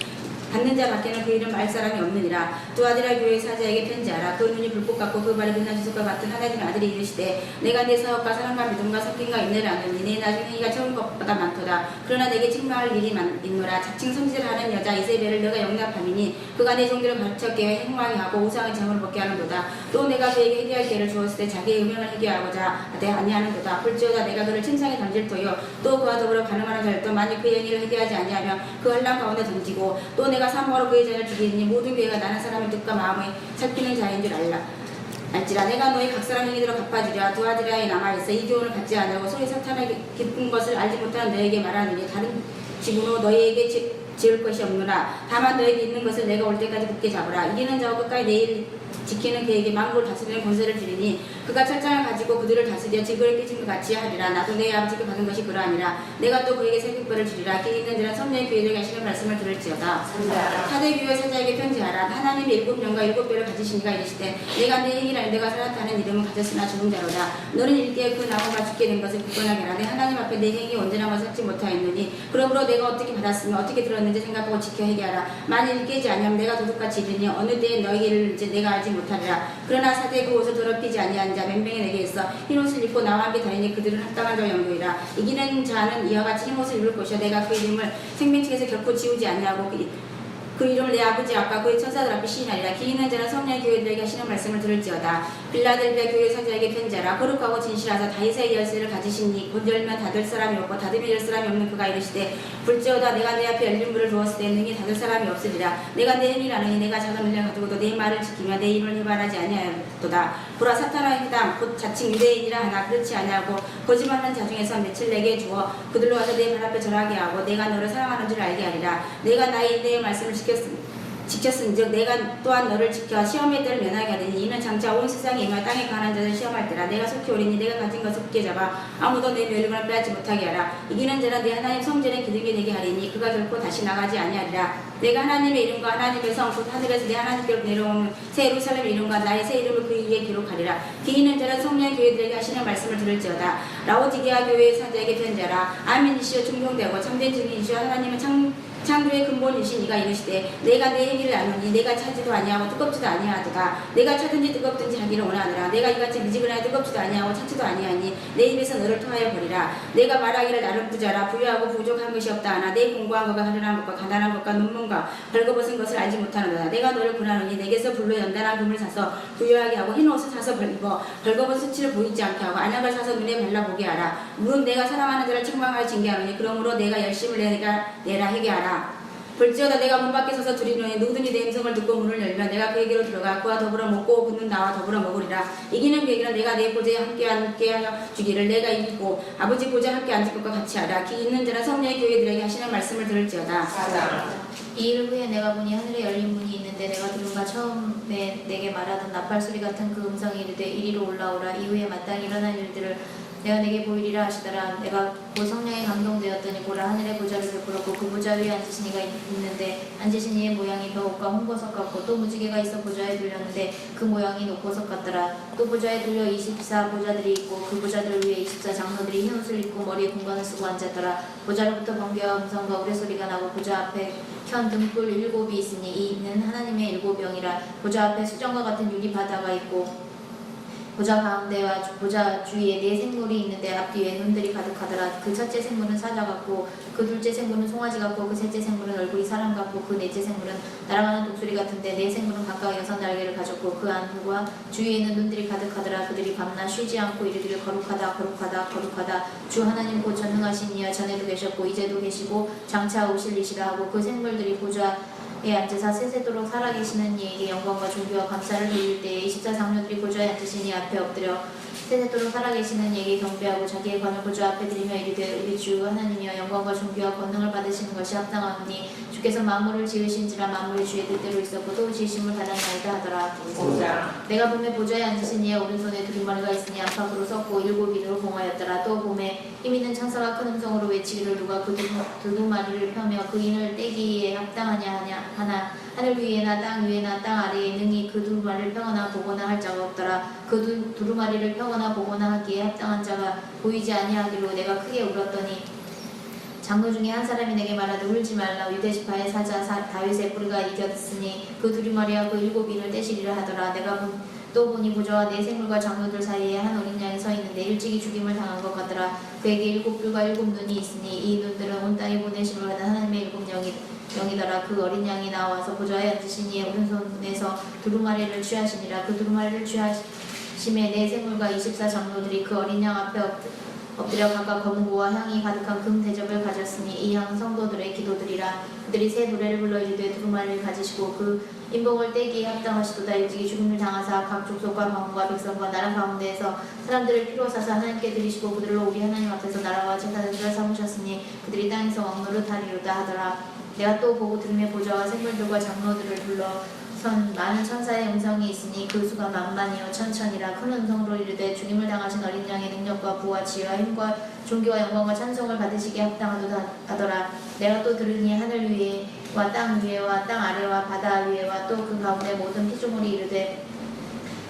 받는 자 밖에는 그 이름 알 사람이 없느니라. 두아디라 교회 사자에게 편지하라. 그 눈이 불꽃 같고 그 발이 빛난 주석과 같은 하나님의 아들이 이르시되 내가 내 사업과 사랑과 믿음과 성품과 인내를 아느니 내 나중 행위가 처음 것보다 많도다. 그러나 내게 책망할 일이 있노라. 자칭 선지를 하는 여자 이세벨을 내가 영납함이니 그가 내 종들을 가르쳐 깨워 행음하게 하고 우상의 장을 먹게 하는도다. 또 내가 그에게 회개할 때를 주었을 때 자기의 음행을 회개하고자 하되 아니하는도다. 볼지어다 내가 그를 침상에 던질 터요 또 그와 더불어 가늠하는 자들도 만일 그의 행위를 회개하지 아니하면 그 환난 가운데 던지고 또 내가 사모하러 그의 자를 죽이니 모든 교회가 나는 사람의 뜻과 마음에 살피는 자인 줄 알지라. 내가 너희 각 사람 행위대로 갚아주랴. 두아디라에 남아있어 이 교훈을 받지 않으고 소위 사탄의 깊은 것을 알지 못하는 너에게 말하느니 다른 지분으로 너희에게 지을 것이 없노라. 다만 너에게 있는 것을 내가 올 때까지 굳게 잡으라. 이기는 자와 끝까지 내일 지키는 그에게 만국을 다스리는 권세를 주리니 그가 철장을 가지고 그들을 다스려 지구를 끼친 것 같이 하리라. 나도 내 아버지께 받은 것이 그러하니라. 내가 또 그에게 새벽벌을 주리라. 기 있는 자는 성령의 교회들에게 하시는 말씀을 들을지어다. 사대 교회 사자에게 편지하라. 하나님이 일곱 명과 일곱 배를 가지시니가 이르시되 내가 내 행위라 내가 살았다는 이름은 가졌으나 죽은 자로다. 너는 일기에 그 나무가 죽게 된 것을 굳건하게 하라. 내 하나님 앞에 내 행위 온전한 것을 찾지 못하였느니 그러므로 내가 어떻게 받았으며 어떻게 들었는지 생각하고 지켜 회개하라. 만일 일깨지 아니하면 내가 도둑같이 이르니 어느 때에 너희를 이제 내가 알지 못하리라. 그러나 사대 그 옷을 더럽히지 아니한 자 몇 명이 내게 있어 흰옷을 입고 나와 함께 다니니 그들은 합당한 자와 연고이라. 이기는 자는 이와 같이 흰옷을 입을 것이요 내가 그 이름을 생명책에서 결코 지우지 아니하고 그 그 이름을 내 아버지 앞과 그의 천사들 앞에 시인하리라. 기 있는 자는 성령의 교회들에게 하시는 말씀을 들을지어다. 빌라델비아 교회 사자에게 편지하라. 거룩하고 진실하사 다윗의 열쇠를 가지시니 곧 열면 닫을 사람이 없고 닫으면 열 사람이 없는 그가 이르시되 불지어다 내가 내 앞에 열린 문을 두었을 때 능히 닫을 사람이 없으리라. 내가 내 힘이 나느니 내가 작은 은혜를 가지고도 내 말을 지키며 내 이름을 해발하지 아니하였도다. 보라 사탄의 회당 곧 자칭 유대인이라 하나 그렇지 아니하고 거짓말하는 자 중에서 며칠 내게 주어 그들로 와서 내 발 앞에 절하게 하고 내가 너를 사랑하는 줄 알게 하리라. 내가 나의 인내의 말씀을 지켰은즉 내가 또한 너를 지켜 시험의 때를 면하게 하리니 이는 장차 온 세상에 임할 땅에 가난한 자를 시험할 때라. 내가 속히 오리니 내가 가진 것을 굳게 잡아 아무도 내 멸류관을 빼앗지 못하게 하라. 이기는 자는 내 하나님 성전의 기둥이 되게 하리니 그가 결코 다시 나가지 아니하리라. 내가 하나님의 이름과 하나님의 성 곧 하늘에서 내 하나님께로 내려오는 새 예루살렘 이름과 나의 새 이름을 그 위에 기록하리라. 기 있는 자는 성령의 교회들에게 하시는 말씀을 들을지어다. 라오디게아 교회의 사자에게 편지하라. 아멘이시여 존경되고 참된 증인이시여 하나님은 창조의 근본이신 이가 이르시되 내가 내 행위를 아노니 내가 차지도 아니하고 뜨겁지도 아니하도다. 내가 차든지 뜨겁든지 하기를 원하노라. 내가 이같이 미지근하여 뜨겁지도 아니하고 차지도 아니하니 내 입에서 너를 토하여 버리라. 내가 말하기를 나는 부자라 부유하고 부족한 것이 없다 하나 내 공부한 것과 가련한 것과 가난한 것과 논문과 벌거벗은 것을 알지 못하노라. 내가 너를 구하노니 내게서 불로 연단한 금을 사서 부유하게 하고 흰 옷을 사서 입어 벌거벗은 수치를 보이지 않게 하고 안약을 사서 눈에 발라보게 하라. 무릇 내가 사랑하는 자를 책망하여 징계하노니 그러므로 내가 열심을 내라 회개하라. 볼지어다 내가 문 밖에 서서 두리노니 누구든지 내 음성을 듣고 문을 열면 내가 그에게로 들어가 그와 더불어 먹고 그는 나와 더불어 먹으리라. 이기는 그에게는 내가 내 보좌에 함께하여 주기를 내가 이기고 아버지 보좌에 함께 앉을 것과 같이 하라. 기 있는 자는 성령의 교회들에게 하시는 말씀을 들을지어다. 이 일 후에 내가 보니 하늘에 열린 문이 있는데 내가 들은 바 처음에 내게 말하던 나팔 소리 같은 그 음성이 이르되 이리로 올라오라. 이후에 마땅히 일어난 일들을 내가 내게 보이리라 하시더라. 내가 곧 성령에 감동되었더니 보라 하늘의 보좌를 베풀었고 그 보좌 위에 앉으신 이가 있는데 앉으신 이의 모양이 벼옷과 홍보석 같고 또 무지개가 있어 보좌에 둘렸는데 그 모양이 녹보석 같더라. 또 보좌에 둘려 24 보좌들이 있고 그 보좌들 위에 24 장로들이 흰 옷을 입고 머리에 군관을 쓰고 앉았더라. 보좌로부터 번개와 음성과 우레소리가 나고 보좌 앞에 켠 등불 7이 있으니 이는 하나님의 7병이라. 보좌 앞에 수정과 같은 유리 바다가 있고 보좌 가운데와 보좌 주위에 4 생물이 있는데 앞뒤에 눈들이 가득하더라. 그 첫째 생물은 사자 같고 그 둘째 생물은 송아지 같고 그 셋째 생물은 얼굴이 사람 같고 그 넷째 생물은 날아가는 독수리 같은데 4 생물은 각각 6 날개를 가졌고 그 안과 주위에는 눈들이 가득하더라. 그들이 밤낮 쉬지 않고 이르기를 거룩하다 거룩하다 거룩하다 주 하나님 곧 전능하신 이여 전에도 계셨고 이제도 계시고 장차 오실 이시라 하고 그 생물들이 보좌에 앉으사 세세도록 살아계시는 이에게 영광과 존귀와 감사를 돌릴 때에 24 장로들이 보좌에 앉으신 이 앞에 엎드려 세세도록 살아계시는 이에게 경배하고 자기의 관을 보좌 앞에 드리며 이르되 우리 주 하나님이여 영광과 존귀와 권능을 받으시는 것이 합당하오니 주께서 만물을 지으신지라 만물이 주의 뜻대로 있었고 또 지으심을 받았나이다 하더라. 내가 봄에 보좌에 앉으신 이의 오른손에 두루마리가 있으니 안팎으로 섰고 7인으로 봉하였더라. 또 봄에 힘있는 천사가 큰 음성으로 외치기를 누가 그 두루마리를 펴며 그 인을 떼기에 합당하냐 하나 하늘 위에나 땅 위에나 땅 아래에 능히 그 두루마리를 펴거나 보거나 할 자가 없더라. 그 두루마리를 펴거나 보거나 하기에 합당한 자가 보이지 아니하기로 내가 크게 울었더니 장로 중에 한 사람이 내게 말하되 울지 말라. 유대지파의 사자 다윗의 뿌리가 이겼으니 그 두루마리와 그 7인을 떼시리라 하더라. 내가 또 보니 보좌와 4 생물과 장로들 사이에 한 어린 양이 서 있는데 일찍이 죽임을 당한 것 같더라. 그에게 7뿔과 7눈이 있으니 이 눈들은 온 땅에 보내심을 받은 하나님의 7영이더라. 그 어린 양이 나와서 보좌에 앉으신 이의 오른손에서 두루마리를 취하시니라. 그 두루마리를 취하심에 4 생물과 24 장로들이 그 어린 양 앞에 엎드려 각각 검은고와 향이 가득한 금 대접을 가졌으니 이 향은 성도들의 기도들이라. 그들이 새 노래를 불러 이르되 두루마리를 가지시고 그 인복을 떼기에 합당하시도다. 일찍이 죽음을 당하사 각 족속과 방언과 백성과 나라 가운데에서 사람들을 피로 사사 하나님께 드리시고 그들로 우리 하나님 앞에서 나라와 제사장을 삼으셨으니 그들이 땅에서 왕노릇하리로다 하더라. 내가 또 보고 들음에 보좌와 생물들과 장로들을 둘러 선 많은 천사의 음성이 있으니 그 수가 만만이요 천천이라. 큰 음성으로 이르되 죽임을 당하신 어린 양의 능력과 부와 지혜와 힘과 존귀와 영광과 찬송을 받으시기에 합당하도다 하더라. 내가 또 들으니 하늘 위에와 땅 위에와 땅 아래와 바다 위에와 또 그 가운데 모든 피조물이 이르되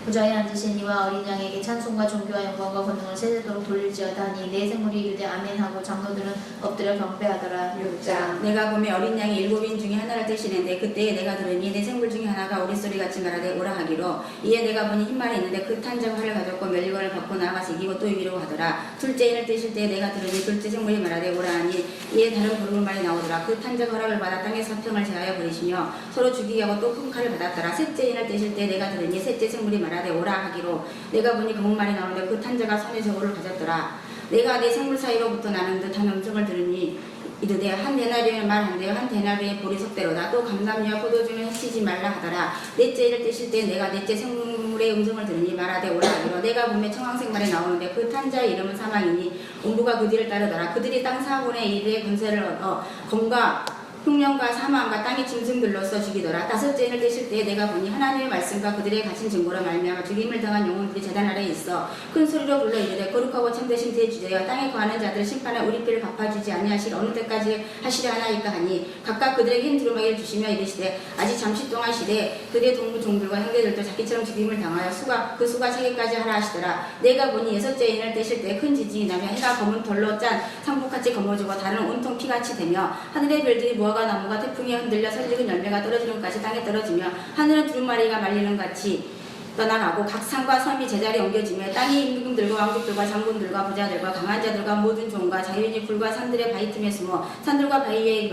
보좌에 앉으신 이와 어린 양에게 찬송과 존귀와 영광과 권능을 세세도록 돌릴지어다 하니 내 생물이 이르되 아멘하고 장로들은 엎드려 경배하더라. 6장. 내가 보매 어린 양이 7인 중에 하나를 떼시는데 그때에 내가 들으니 내 생물 중에 하나가 우리소리같이 말하되 오라 하기로 이에 내가 보니 흰말이 있는데 그 탄자가 활을 가졌고 멸류관을 받고 나아가서 이기고 또 이기려고 하더라. 둘째인을 떼실 때에 내가 들으니 둘째 생물이 말하되 오라 하니 이에 다른 부르는 말이 나오더라. 그 탄자가 허락을 받아 땅의 사평을 제하여 버리시며 서로 죽이게 하고 또 큰 칼을 받았더라. 셋째인을 떼실 때에 내가 들으니 셋째 생물이 말하되 오라 하기로 내가 보니 검은 말이 나오는데 그 탄자가 손에 저울을 가졌더라. 내가 내 생물 사이로부터 나는 듯한 음성을 들으니 이르되 한 데나리온의 말 한 대요 한 데나리온의 보리 속대로다. 또 감람류와 포도주를 해치지 말라 하더라. 넷째를 떼실 때 내가 넷째 생물의 음성을 들으니 말하되 오라 하기로 내가 보매 청황색 말이 나오는데 그 탄자의 이름은 사망이니 음부가 그 뒤를 따르더라. 그들이 땅 4분의 1의 권세를 얻어 검과 흉년과 사망과 땅의 짐승들로서 죽이더라. 다섯째를 떼실 때에 내가 보니 하나님의 말씀과 그들의 가진 증거로 말미암아 죽임을 당한 영혼들이 제단 아래에 있어 큰 소리로 불러 이르되 거룩하고 참되신 대주제여 땅에 거하는 자들 심판에 우리 피를 갚아주지 아니하실 어느 때까지 하시려 하나이까 하니 각각 그들에게 흰 두루마기를 주시며 이르시되 아직 잠시 동안 시되 그들의 동무 종들과 형제들도 자기처럼 죽임을 당하여 그 수가 세계까지 하라 하시더라. 내가 보니 여섯째 인을 떼실 때 큰 지진이 나며 해가 검은 털로 짠 상복같이 검어지고 다른 온통 피같이 되며 하늘의 별들이 무화과 나무가 태풍에 흔들려 설익은 열매가 떨어지는 것이 땅에 떨어지며 하늘은 두루마리가 말리는 같이 떠나가고 각 산과 섬이 제자리에 옮겨지며 땅의 임금들과 왕족들과 장군들과 부자들과 강한 자들과 모든 종과 자유인이 불과 산들의 바위 틈에 숨어 산들과 바위에게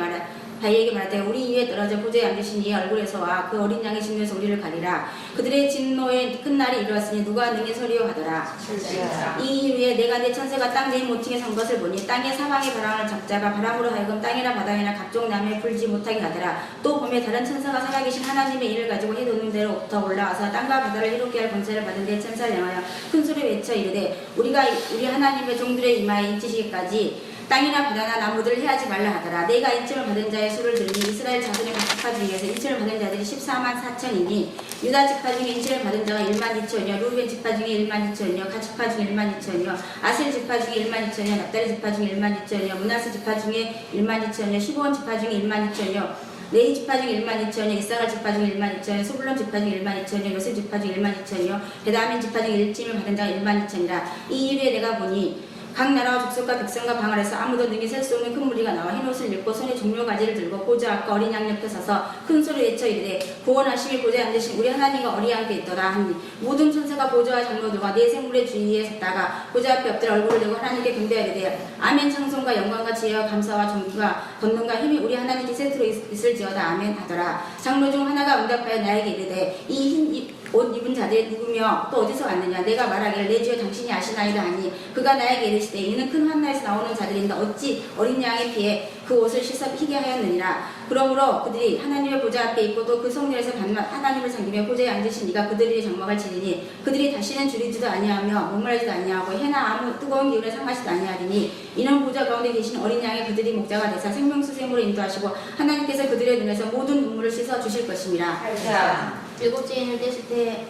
말하되 우리 위에 떨어져 보좌에 앉으신 이의 얼굴에서와 그 어린 양의 진노에서 우리를 가리라. 그들의 진노의 끝날이 이르렀으니 누가 능히 서리요 하더라. 7장. 이 이후에 내가 내 천사가 땅 네 모퉁이에 선 것을 보니 땅의 사방의 바람을 잡자가 바람으로 하여금 땅이나 바다이나 각종 나무에 불지 못하게 하더라. 또 봄에 다른 천사가 살아계신 하나님의 일을 가지고 해돋는 대로부터 올라와서 땅과 바다를 해롭게 할 권세를 받은 데 천사를 향하여 큰 소리 외쳐 이르되 우리 하나님의 종들의 이마에 인치시기까지 땅이나 바다나 나무들을 해하지 말라 하더라. 내가 인침을 받은 자의 수를 들으니 이스라엘 자손의 각 지파 중에서 인침을 받은 자들이 14만 4천이니 유다 지파 중에 인침을 받은 자가 1만 2천이요 루벤 지파 중에 1만 2천이요 갓 지파 중에 1만 2천이요 아셀 지파 중에 1만 2천이요 납달리 지파 중에 1만 2천이요 문하세 지파 중에 1만 2천이요 시브온 지파 중에 1만 2천이요 레위 지파 중에 1만 2천이요 이사갈 지파 중에 1만 2천이요 소불론 지파 중에 1만 2천이요 요셉 지파 중에 1만 2천이요 베다민 지파 중에 일침을 받은 자가 1만 2천이라. 이 일에 내가 보니 각 나라와 족속과 백성과 방언에서 아무도 능히 셀 수 없는 큰 무리가 나와 흰 옷을 입고 손에 종려 가지를 들고 보좌 앞과 어린 양 옆에 서서 큰 소리 외쳐 이르되 구원하심이 보좌에 앉으신 우리 하나님과 어린 양께 있도다 하니 모든 천사가 보좌와 장로들과 네 생물의 주위에 섰다가 보좌 앞에 엎드려 얼굴을 들고 하나님께 경배하리되 아멘. 창송과 영광과 지혜와 감사와 존귀와 권능과 힘이 우리 하나님께 세트로 있을지어다 아멘 하더라. 장로 중 하나가 응답하여 나에게 이르되 이 흰 옷 입은 자들이 누구며 또 어디서 왔느냐. 내가 말하기를 내 주여 당신이 아시나이다 하니 그가 나에게 이르시되 이는 큰 환나에서 나오는 자들인데 어찌 어린 양의 피에 그 옷을 씻어 희게 하였느니라. 그러므로 그들이 하나님의 보좌 앞에 있고 또 그 성전에서 하나님을 섬기며 보좌에 앉으신 이가 그들의 장막을 치리니 그들이 다시는 줄이지도 아니하며 목마르지도 아니하고 해나 아무 뜨거운 기운에 상하지도 아니하리니 이는 보좌 가운데 계신 어린 양의 그들이 목자가 되사 생명수생으로 인도하시고 하나님께서 그들의 눈에서 모든 눈물을 씻어 주실 것입니다. 8장. 일곱째 인을 떼실 때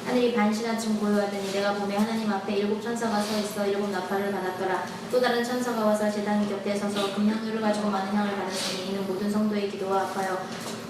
하늘이 반시나쯤 고요하더니 내가 보매 하나님 앞에 일곱 천사가 서 있어 일곱 나팔을 받았더라. 또 다른 천사가 와서 제단 곁에 서서 금향유를 가지고 많은 향을 받았으니 이는 모든 성도의 기도와 합하여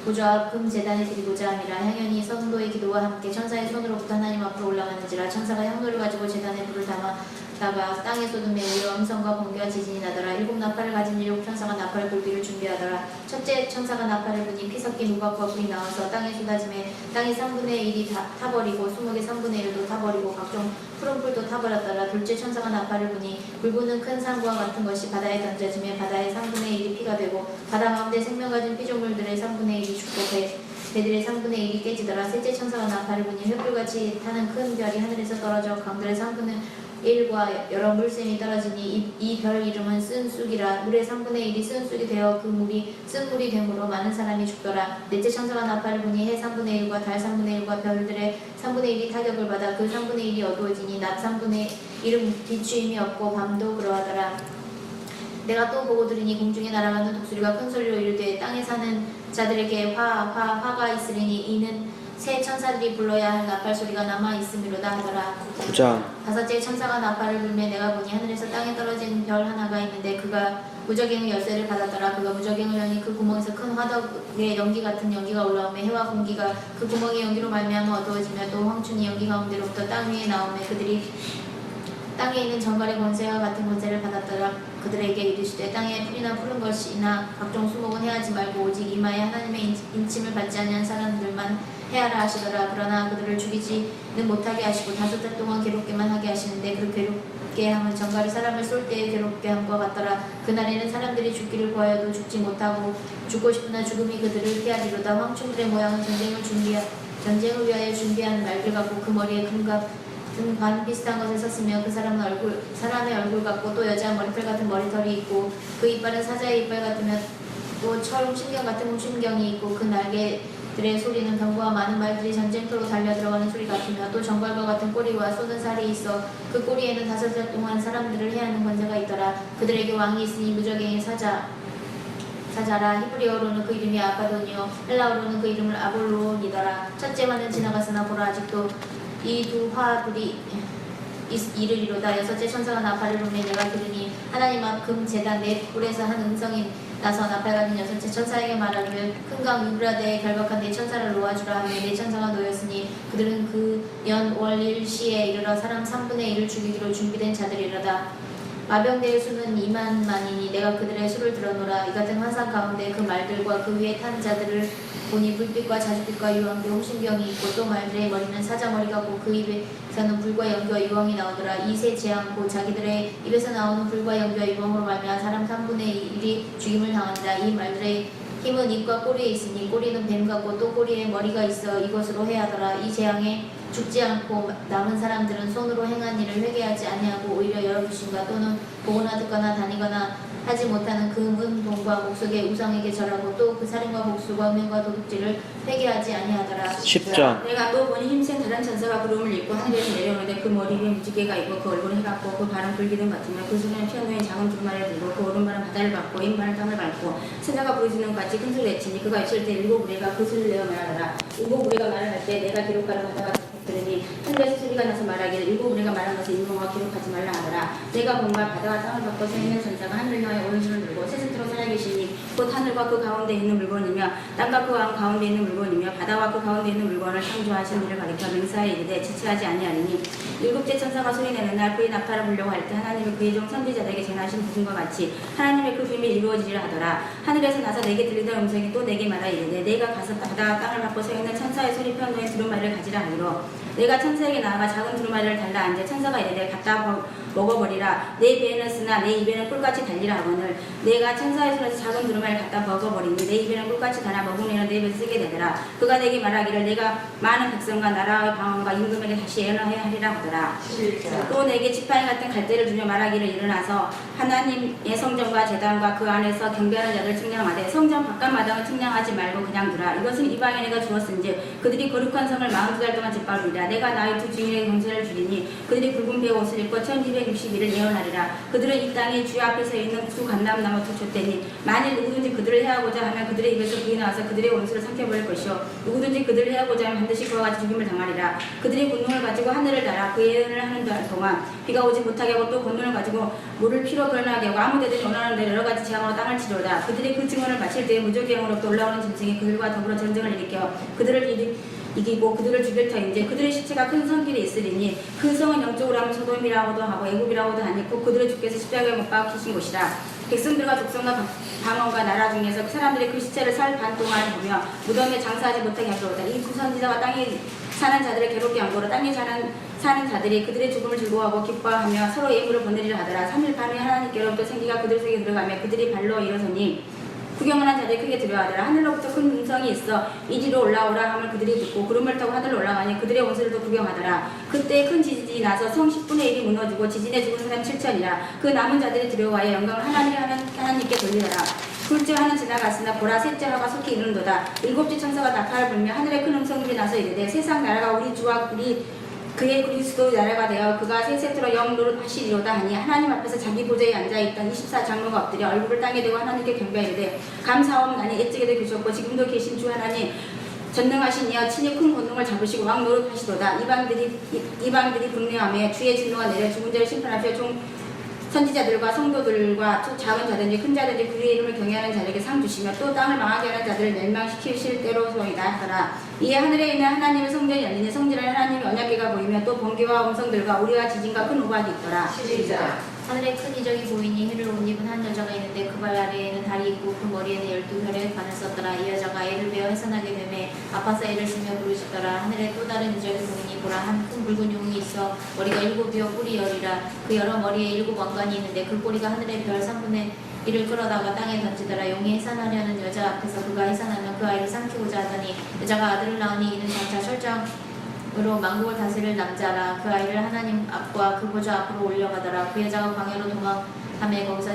보좌와 금 제단에 드리고자 함이라. 향연이 성도의 기도와 함께 천사의 손으로부터 하나님 앞으로 올라가는지라. 천사가 향로를 가지고 제단에 불을 담아다가 땅에 쏟음에 우려 음성과 번개와 지진이 나더라. 일곱 나팔을 가진 일곱 천사가 나팔을 불기를 준비하더라. 첫째 천사가 나팔을 부니 피 섞인 우박과 불이 나와서 땅에 쏟아짐에 땅의 3분의 1이 타버리고 수목의 3분의 1도 타버리고 각종 푸른 풀도 타버렸더라. 둘째 천사가 나팔을 부니 불 부는 큰 산과 같은 것이 바다에 던져짐에 바다의 3분의 1이 피가 되고 바다 가운데 생명 가진 피조물들의 3분의 1이 죽고 배들의 3분의 1이 깨지더라. 셋째 천사가 나팔을 부니 횃불같이 타는 큰 별이 하늘에서 떨어져 강들의 3분의 1과 여러 물샘이 떨어지니 이 별 이름은 쓴쑥이라. 물의 3분의 1이 쓴쑥이 되어 그 물이 쓴물이 되므로 많은 사람이 죽더라. 넷째 천사가 나팔을 부니 해 3분의 1과 달 3분의 1과 별들의 3분의 1이 타격을 받아 그 3분의 1이 어두워지니 낮 3분의 1은 비추임이 없고 밤도 그러하더라. 내가 또 보고 들으니 공중에 날아가는 독수리가 큰 소리로 이르되 땅에 사는 자들에게 화가 있으리니 이는 새 천사들이 불러야 할 나팔 소리가 남아 있음이로다 하더라. 9장. 다섯째 천사가 나팔을 불며 내가 보니 하늘에서 땅에 떨어진 별 하나가 있는데 그가 무저갱의 열쇠를 받았더라. 그가 무저갱을 여니 그 구멍에서 큰 화덕의 연기 같은 연기가 올라오며 해와 공기가 그 구멍의 연기로 말미암아 어두워지며 또 황춘이 연기 가운데로부터 땅 위에 나오며 그들이 땅에 있는 정갈의 권세와 같은 권세를 받았더라. 그들에게 이르시되 땅에 풀이나 푸른 것이나 각종 수목은 해하지 말고 오직 이마에 하나님의 인침을 받지 아니한 사람들만 해하라 하시더라. 그러나 그들을 죽이지는 못하게 하시고 5달 동안 괴롭게만 하게 하시는데 그 괴롭게 함은 정갈이 사람을 쏠 때에 괴롭게 함과 같더라. 그날에는 사람들이 죽기를 구하여도 죽지 못하고 죽고 싶으나 죽음이 그들을 피하리로다. 황충들의 모양은 전쟁을 위하여 준비한 말들 같고 그 머리에 금갑 관 비슷한 것을 썼으며 그 사람의 얼굴 같고 또 여자 머리털 같은 머리털이 있고 그 이빨은 사자의 이빨 같으며 또 철 신경 같은 신경이 있고 그 날개들의 소리는 병과 많은 말들이 전쟁터로 달려들어가는 소리 같으며 또 정갈과 같은 꼬리와 쏘는 살이 있어 그 꼬리에는 5살 동안 사람들을 해하는 권세가 있더라. 그들에게 왕이 있으니 무저갱의 사자라. 히브리어로는 그 이름이 아바돈이요 헬라어로는 그 이름을 아볼론이더라. 첫째 화는 지나갔으나 보라 아직도 이 두 화불이 이르리로다. 여섯째 천사가 나팔을 불며 내가 들으니 하나님 앞 금 제단 넷 뿔에서 한 음성이 나서 나팔 가진 여섯째 천사에게 말하기를 큰 강 유브라데에 결박한 네 천사를 놓아주라 하며 네 천사가 놓였으니 그들은 그 연 월 일시에 이르러 사람 3분의 1을 죽이기로 준비된 자들이로다. 마병대의 수는 2만만이니 내가 그들의 수를 들어노라. 이 같은 환상 가운데 그 말들과 그 위에 탄 자들을 보니 불빛과 자주빛과 유황과 홍신경이 있고 또 말들의 머리는 사자머리 같고 그 입에서는 불과 연기와 유황이 나오더라. 이 세 재앙 곧 자기들의 입에서 나오는 불과 연기와 유황으로 말미암아 사람 3분의 1이 죽임을 당한다. 이 말들의 힘은 입과 꼬리에 있으니 꼬리는 뱀 같고 또 꼬리에 머리가 있어 이것으로 해하더라. 이 재앙에 죽지 않고 남은 사람들은 손으로 행한 일을 회개하지 아니하고 오히려 여러분과 또는 보거나 듣거나 다니거나 하지 못하는 금은 돈과 목석의 우상에게 절하고 또 그 살인과 복수와 음행과 도둑질을 회개하지 아니하더라. 10장. 내가 또 보니 힘센 다른 천사가 구름을 입고 하늘에서 내려오는데 그 머리 위에 무지개가 있고 그 얼굴은 해같고 그 발은 불기둥 같으며 그 손에는 피어놓인 작은 두루마리를 들고 그 오른발은 바다를 밟고 왼발은 땅을 밟고 새나가 부르짖는 것 같이 큰 소리를 내치니 그가 있을 때 7무리가 그 소리를 내어 말하더라. 7무리가 말을 할 때 내가 기록가를 받아가 들으니 하늘에서 소리가 나서 말하기를 7무리가 말한 것을 인용하고 기록하지 말라 하더라. 내가 본바 바다와 땅을 밟고 서 있는 천사가 하늘을 향하여 오른손을 들고 세세토록 살아계시니 곧 하늘과 그 가운데 있는 물건이며 땅과 그 가운데 있는 물건이며 바다와 그 가운데 있는 물건을 창조하신 이를 가리켜 맹세하여 이르되 지체하지 아니하리니 7째 천사가 소리내는 날 그의 나팔을 불려고 할 때 하나님이 그의 종 선지자들에게 전하신 부분과 같이 하나님의 그 비밀이 이루어지리라 하더라. 하늘에서 나서 내게 들리던 음성이 또 내게 말하 이르되 내가 가서 바다와 땅을 밟고 서 있는 천사의 손이 편도에 두루마리를 가지라 하기로 내가 천사에게 나아가 작은 두루마리를 달라 앉아 천사가 이르되 갖다 먹어버리라. 내 배에는 쓰나 내 입에는 꿀같이 달리라 하거늘 내가 천사의 손에서 작은 두루마리를 갖다 먹어버리니 내 입에는 꿀같이 달아 먹으면 내 입에 쓰게 되더라. 그가 내게 말하기를 내가 많은 백성과 나라의 방언과 임금에게 다시 예언하여 하리라 하더라. 또 내게 지팡이 같은 갈대를 주며 말하기를 일어나서 하나님의 성전과 제단과 그 안에서 경배하는 자들을 측량하되 성전 바깥마당을 측량하지 말고 그냥 두라. 이것은 이방인에게 주었은지 그들이 거룩한 성을 42달 동안 짓밟으리라. 내가 나의 두 증인에게 경세를 주리니 그들이 붉은 배의 옷을 입고 1260일을 예언하리라. 그들은 이 땅의 주 앞에 서 있는 두 감람나무 두 촛대니 만일 누구든지 그들을 해하고자 하면 그들의 입에서 불이 나와서 그들의 원수를 삼켜버릴 것이요 누구든지 그들을 해하고자 하면 반드시 그와 같이 죽임을 당하리라. 그들이 권능을 가지고 하늘을 날아 그 예언을 하는 동안 비가 오지 못하게 하고 또 권능을 가지고 물을 피로 변하게 하고 아무데든지 원하는 대로 여러 가지 재앙으로 땅을 치료다. 그들이 그 증언을 마칠 때에 무저갱으로부터 올라오는 짐승이 그들과 더불어 전쟁을 일으켜 그들을 이기고 그들을 죽일 터인데 그들의 시체가 큰 성길에 있으리니 그 성은 영적으로 하면 소돔이라고도 하고 애굽이라고도 하니고 그들의 주께서 십자가에 못 박히신 곳이라. 백성들과 족속과 방언과 나라 중에서 그 사람들이 그 시체를 살 반 동안 보며 무덤에 장사하지 못하게 하시로다. 이 두 선지자와 땅에 사는 자들을 괴롭게 함으로 땅에 사는 자들이 그들의 죽음을 즐거워하고 기뻐하며 서로 예물을 보내리라 하더라. 3일 밤에 하나님께로부터 생기가 그들 속에 들어가며 그들이 발로 일어서니 구경을 한 자들이 크게 두려워하더라. 하늘로부터 큰 음성이 있어 이리로 올라오라 함을 그들이 듣고 구름을 타고 하늘로 올라가니 그들의 원수들도 구경하더라. 그때 큰 지진이 나서 성 10분의 1이 무너지고 지진에 죽은 사람 7천이라. 그 남은 자들이 두려워하여 영광을 하나님께 돌리더라. 둘째 화는 지나갔으나 보라 셋째 화가 속히 이른도다. 7째 천사가 나팔을 불며 하늘에 큰 음성들이 나서 이르되 세상 나라가 우리 주와 그의 그리스도 나라가 되어 그가 세세토록 영노릇하시리로다 하니 하나님 앞에서 자기 보좌에 앉아있던 24장로가 엎드려 얼굴을 땅에 대고 하나님께 경배하이르되 감사하옵나니 옛적에도 계셨고 지금도 계신 주 하나님 전능하신 이여 친히 큰 권능을 잡으시고 왕 노릇하시도다. 이방들이 분노하며 주의 진노가 내려 죽은 자를 심판하시어 종 선지자들과 성도들과 작은 자든지 큰 자든지 그의 이름을 경외하는 자에게 상 주시며 또 땅을 망하게 하는 자들을 멸망시키실 때로소이다 하라. 이에 하늘에 있는 하나님의 성전이 열리니 성전에 하나님의 언약궤가 보이며 또 번개와 음성들과 우리와 지진과 큰 우박이 있더라. 시작. 하늘에 큰 이적이 보이니 해를 옷 입은 한 여자가 있는데 그 발 아래에는 달이 있고 그 머리에는 12별의 관을 썼더라. 이 여자가 애를 베어 해산하게 되매 아파서 애를 쓰며 부르짖더라. 하늘에 또 다른 이적이 보이니 보라 한 큰 붉은 용이 있어 머리가 7이요 뿔이 10이라. 그 여러 머리에 7 왕관이 있는데 그 꼬리가 하늘의 별 3분의 1을 끌어다가 땅에 던지더라. 용이 해산하려는 여자 앞에서 그가 해산하면 그 아이를 삼키고자 하더니 여자가 아들을 낳으니 이는 장차 철장으로 만국을 다스릴 남자라. 그 아이를 하나님 앞과 그 보좌 앞으로 올려가더라. 그 여자가 광야로 도망하며 거기서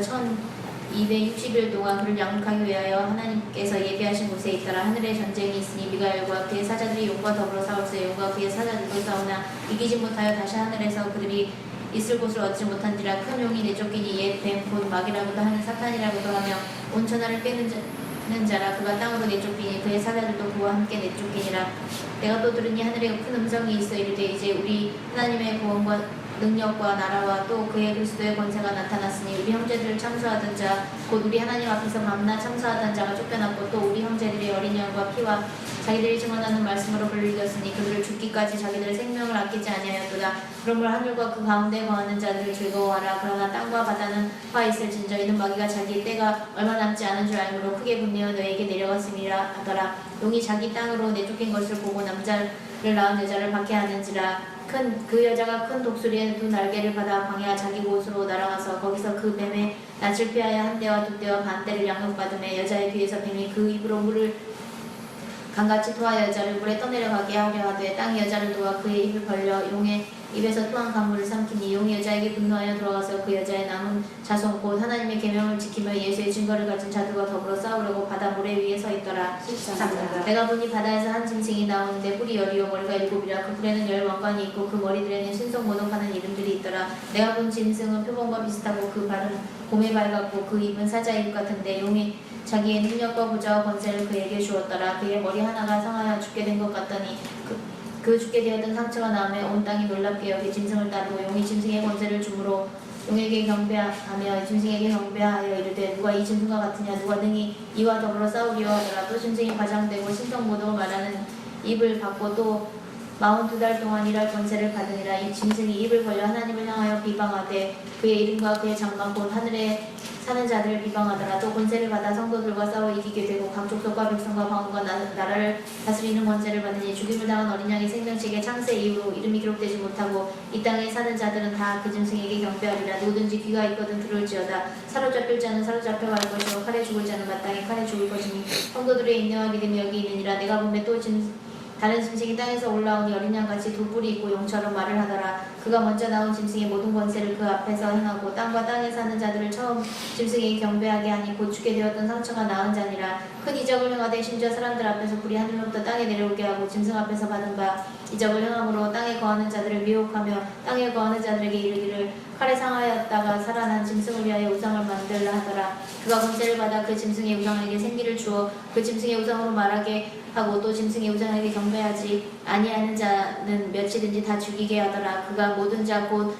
1260일 동안 그를 양육하기 위하여 하나님께서 예비하신 곳에 있더라. 하늘에 전쟁이 있으니 미가엘과 그의 사자들이 용과 더불어 싸울세. 용과 그의 사자들도 싸우나 이기지 못하여 다시 하늘에서 그들이 있을 곳을 얻지 못한지라. 큰 용이 내쫓기니 옛 뱀 곧 마귀라고도 하는 사탄이라고도 하며 온 천하를 빼는 자라. 그가 땅으로 내쫓기니 그의 사자들도 그와 함께 내쫓기니라. 내가 또 들으니 하늘에 큰 음성이 있어 이르되 이제 우리 하나님의 구원과 능력과 나라와 또 그의 그리스도의 권세가 나타났으니 우리 형제들을 참수하던 자 곧 우리 하나님 앞에서 밤낮 참수하던 자가 쫓겨났고 또 우리 형제들의 어린 양과 피와 자기들이 증언하는 말씀으로 불리겼으니 그들을 죽기까지 자기들의 생명을 아끼지 아니하였도다. 그러므로 하늘과 그 가운데 거하는 자들을 즐거워하라. 그러나 땅과 바다는 화 있을진저 이는 마귀가 자기의 때가 얼마 남지 않은 줄 알므로 크게 분내어 너에게 내려갔음이라 하더라. 용이 자기 땅으로 내쫓긴 것을 보고 남자를 낳은 여자를 박해하는지라. 그 여자가 큰 독수리의 2 날개를 받아 광야 자기 곳으로 날아가서 거기서 그 뱀의 낯을 피하여 한 대와 2대와 반 대를 양육받으며 여자의 뒤에서 뱀이 그 입으로 물을 강같이 토하여 여자를 물에 떠내려가게 하려 하되 땅이 여자를 도와 그의 입을 벌려 용의 입에서 토한 강물을 삼키니 용이 여자에게 분노하여 돌아가서 그 여자의 남은 자손 곧 하나님의 계명을 지키며 예수의 증거를 가진 자들과 더불어 싸우려고 바다 모래 위에 서 있더라. 내가 보니 바다에서 한 짐승이 나오는데 뿔이 10이요 머리가 7이라. 그 뿔에는 10 왕관이 있고 그 머리들에는 신성모독하는 이름들이 있더라. 내가 본 짐승은 표범과 비슷하고 그 발은 곰의 발 같고 그 입은 사자의 입 같은데 용이 자기의 능력과 보좌와 권세를 그에게 주었더라. 그의 머리 하나가 상하여 죽게 된 것 같더니 그 죽게 되었던 상처가 나오며 온 땅이 놀랍게 여기 짐승을 따르고 용이 짐승의 권세를 주므로 용에게 경배하며 짐승에게 경배하여 이르되 누가 이 짐승과 같으냐 누가 능히 이와 더불어 싸우리요 하더라. 또 짐승이 과장되고 신성모독을 말하는 입을 받고 또 42달 동안 일할 권세를 받으니라. 이 짐승이 입을 벌려 하나님을 향하여 비방하되 그의 이름과 그의 장막 곧 하늘에 사는 자들을 비방하더라. 또 권세를 받아 성도들과 싸워 이기게 되고 각 족속과 백성과 방언과 나라를 다스리는 권세를 받으니 죽임을 당한 어린 양의 생명책의 창세 이후로 이름이 기록되지 못하고 이 땅에 사는 자들은 다 그 짐승에게 경배하리라. 누구든지 귀가 있거든 들을지어다. 사로잡힐 자는 사로잡혀 갈 것이요 칼에 죽을 자는 마땅히 칼에 죽을 것이니 성도들의 인내와 믿음이 여기 있느니라. 내가 보매 또 다른 짐승이 땅에서 올라오니 어린 양같이 2 뿔이 있고 용처럼 말을 하더라. 그가 먼저 나온 짐승의 모든 권세를 그 앞에서 행하고 땅과 땅에 사는 자들을 처음 짐승에게 경배하게 하니 곧 죽게 되었던 상처가 나은 자니라. 큰 이적을 행하되 심지어 사람들 앞에서 불이 하늘로부터 땅에 내려오게 하고 짐승 앞에서 받은 바 이적을 행함으로 땅에 거하는 자들을 미혹하며 땅에 거하는 자들에게 이르기를 칼에 상하였다가 살아난 짐승을 위하여 우상을 만들라 하더라. 그가 권세를 받아 그 짐승의 우상에게 생기를 주어 그 짐승의 우상으로 말하게 하고 또 짐승의 우상에게 경배하지 아니하는 자는 몇이든지 다 죽이게 하더라. 그가 모든 자 곧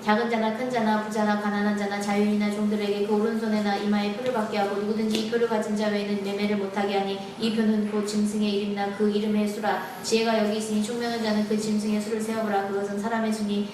작은 자나 큰 자나 부자나 가난한 자나 자유인이나 종들에게 그 오른손에나 이마에 표를 받게 하고 누구든지 이 표를 가진 자 외에는 매매를 못하게 하니 이 표는 곧 짐승의 이름이나 그 이름의 수라. 지혜가 여기 있으니 총명한 자는 그 짐승의 수를 세어보라. 그것은 사람의 수니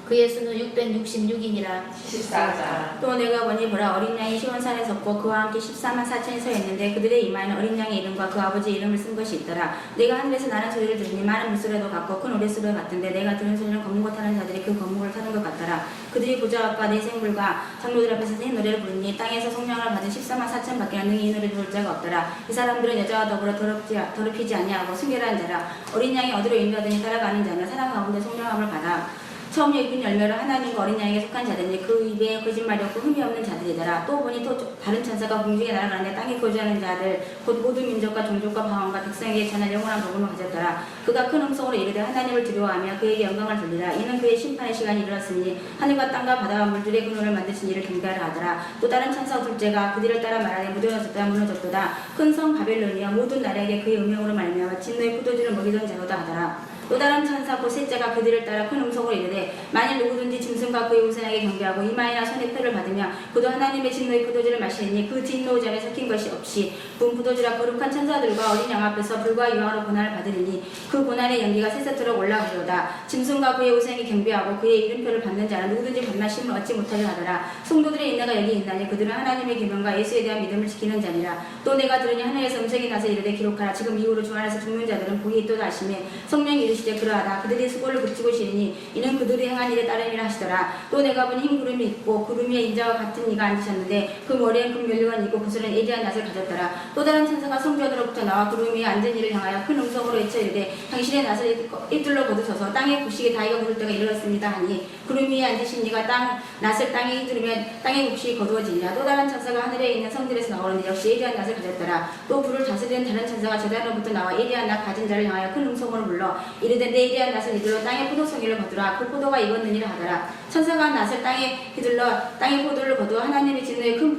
그의 수는 666이니라. 14자. 또 내가 보니 보라 어린 양이 시온산에 섰고 그와 함께 14만 4천이 서 있는데 그들의 이마에는 어린 양의 이름과 그 아버지의 이름을 쓴 것이 있더라. 내가 하늘에서 나는 소리를 들으니 많은 물소리도 같고 큰 우레소리가 같은데 내가 들은 소리는 검은고 타는 자들이 그 검은고를 타는 것 같더라. 그들이 보좌 앞과 내 생물과 장로들 앞에서 새 노래를 부르니 땅에서 성령을 받은 14만 4천 밖에 능히 이 노래를 부를 자가 없더라. 이 사람들은 여자와 더불어 더럽히지 아니하고 순결한 자라. 어린 양이 어디로 인도하더니 따라가는 자는 사람 가운데 성령함을 받아 처음 읽은 열매로 하나님과 어린 양에게 속한 자들이니 그 입에 거짓말이 없고 흠이 없는 자들이더라. 또 보니 또 다른 천사가 공중에 날아가는데 땅에 거주하는 자들 곧 모든 민족과 종족과 방언과 백성에게 전할 영원한 복음을 가졌더라. 그가 큰 음성으로 이르되 하나님을 두려워하며 그에게 영광을 돌리라. 이는 그의 심판의 시간이 이르렀으니 하늘과 땅과 바다와 물들의 근원을 만드신 이를 경배하라 하더라. 또 다른 천사 둘째가 그들을 따라 말하되 무너졌다 무너졌도다. 큰 성 바벨론이여 모든 나라에게 그의 음행으로 말미암아 진노의 포도주를 먹이던 자로다 하더라. 또 다른 천사 곧 셋째가 그들을 따라 큰 음성으로 이르되 만일 누구든지 짐승과 그의 우상에게 경배하고 이마에나 손에 표를 받으며 그도 하나님의 진노의 포도주를 마시니 그 진노전에 섞인 것이 없이 분 포도주라 거룩한 천사들과 어린 양 앞에서 불과 유황으로 고난을 받으리니 그 고난의 연기가 새새토록 올라오리로다. 짐승과 그의 우상에게 경배하고 그의 이름표를 받는 자는 누구든지 반나심을 얻지 못하게 하더라. 성도들의 인내가 여기 있나니 그들은 하나님의 계명과 예수에 대한 믿음을 지키는 자니라. 또 내가 들으니 하늘에서 음성이 나서 이르되 기록하라. 지금 이후로 주 안에서 죽는 자들은 복이 있도다 하시매 성령이 이르시되 그러하다. 그들이 수고를 그치고 시리니 이는 그들이 행한 일에 따름이라 하시더라. 또 내가 보니 흰 구름이 있고 구름 위에 인자와 같은 이가 앉으셨는데 그 머리엔 금면류관이 있고 구슬은 예리한 낫을 가졌더라. 또 다른 천사가 성전으로부터 나와 구름 위에 앉은 이를 향하여 큰 음성으로 외쳐 이르되 당신의 낫을 잇둘러 거두소서. 땅의 곡식이 다이가 묻을 때가 이르렀습니다 하니 구름 위에 앉으신 이가 낫을 땅에 휘두르면 땅의 곡식이 거두어지니라. 또 다른 천사가 하늘에 있는 성들에서 나오는데 역시 예리한 낫을 가졌더라. 또 불을 다스리는 다른 천사가 제단으로부터 나와 예리한 낫 가진 자를 향하여 큰 음성으로 불러 이르되 내 예리한 낫을 이들러 땅의 포도송이를 거두라. 그 포도가 익었느니라 하더라. 천사가 낫을 땅에 휘둘러 땅의 포도를 거두어 하나님의 진노의 큰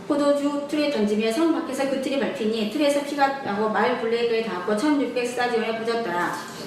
포도주 틀에 던지며 성 밖에서 그 틀이 밟히니 틀에서 피가 나고 말 굴레에 닿았고 1600스타디온에 부졌더라.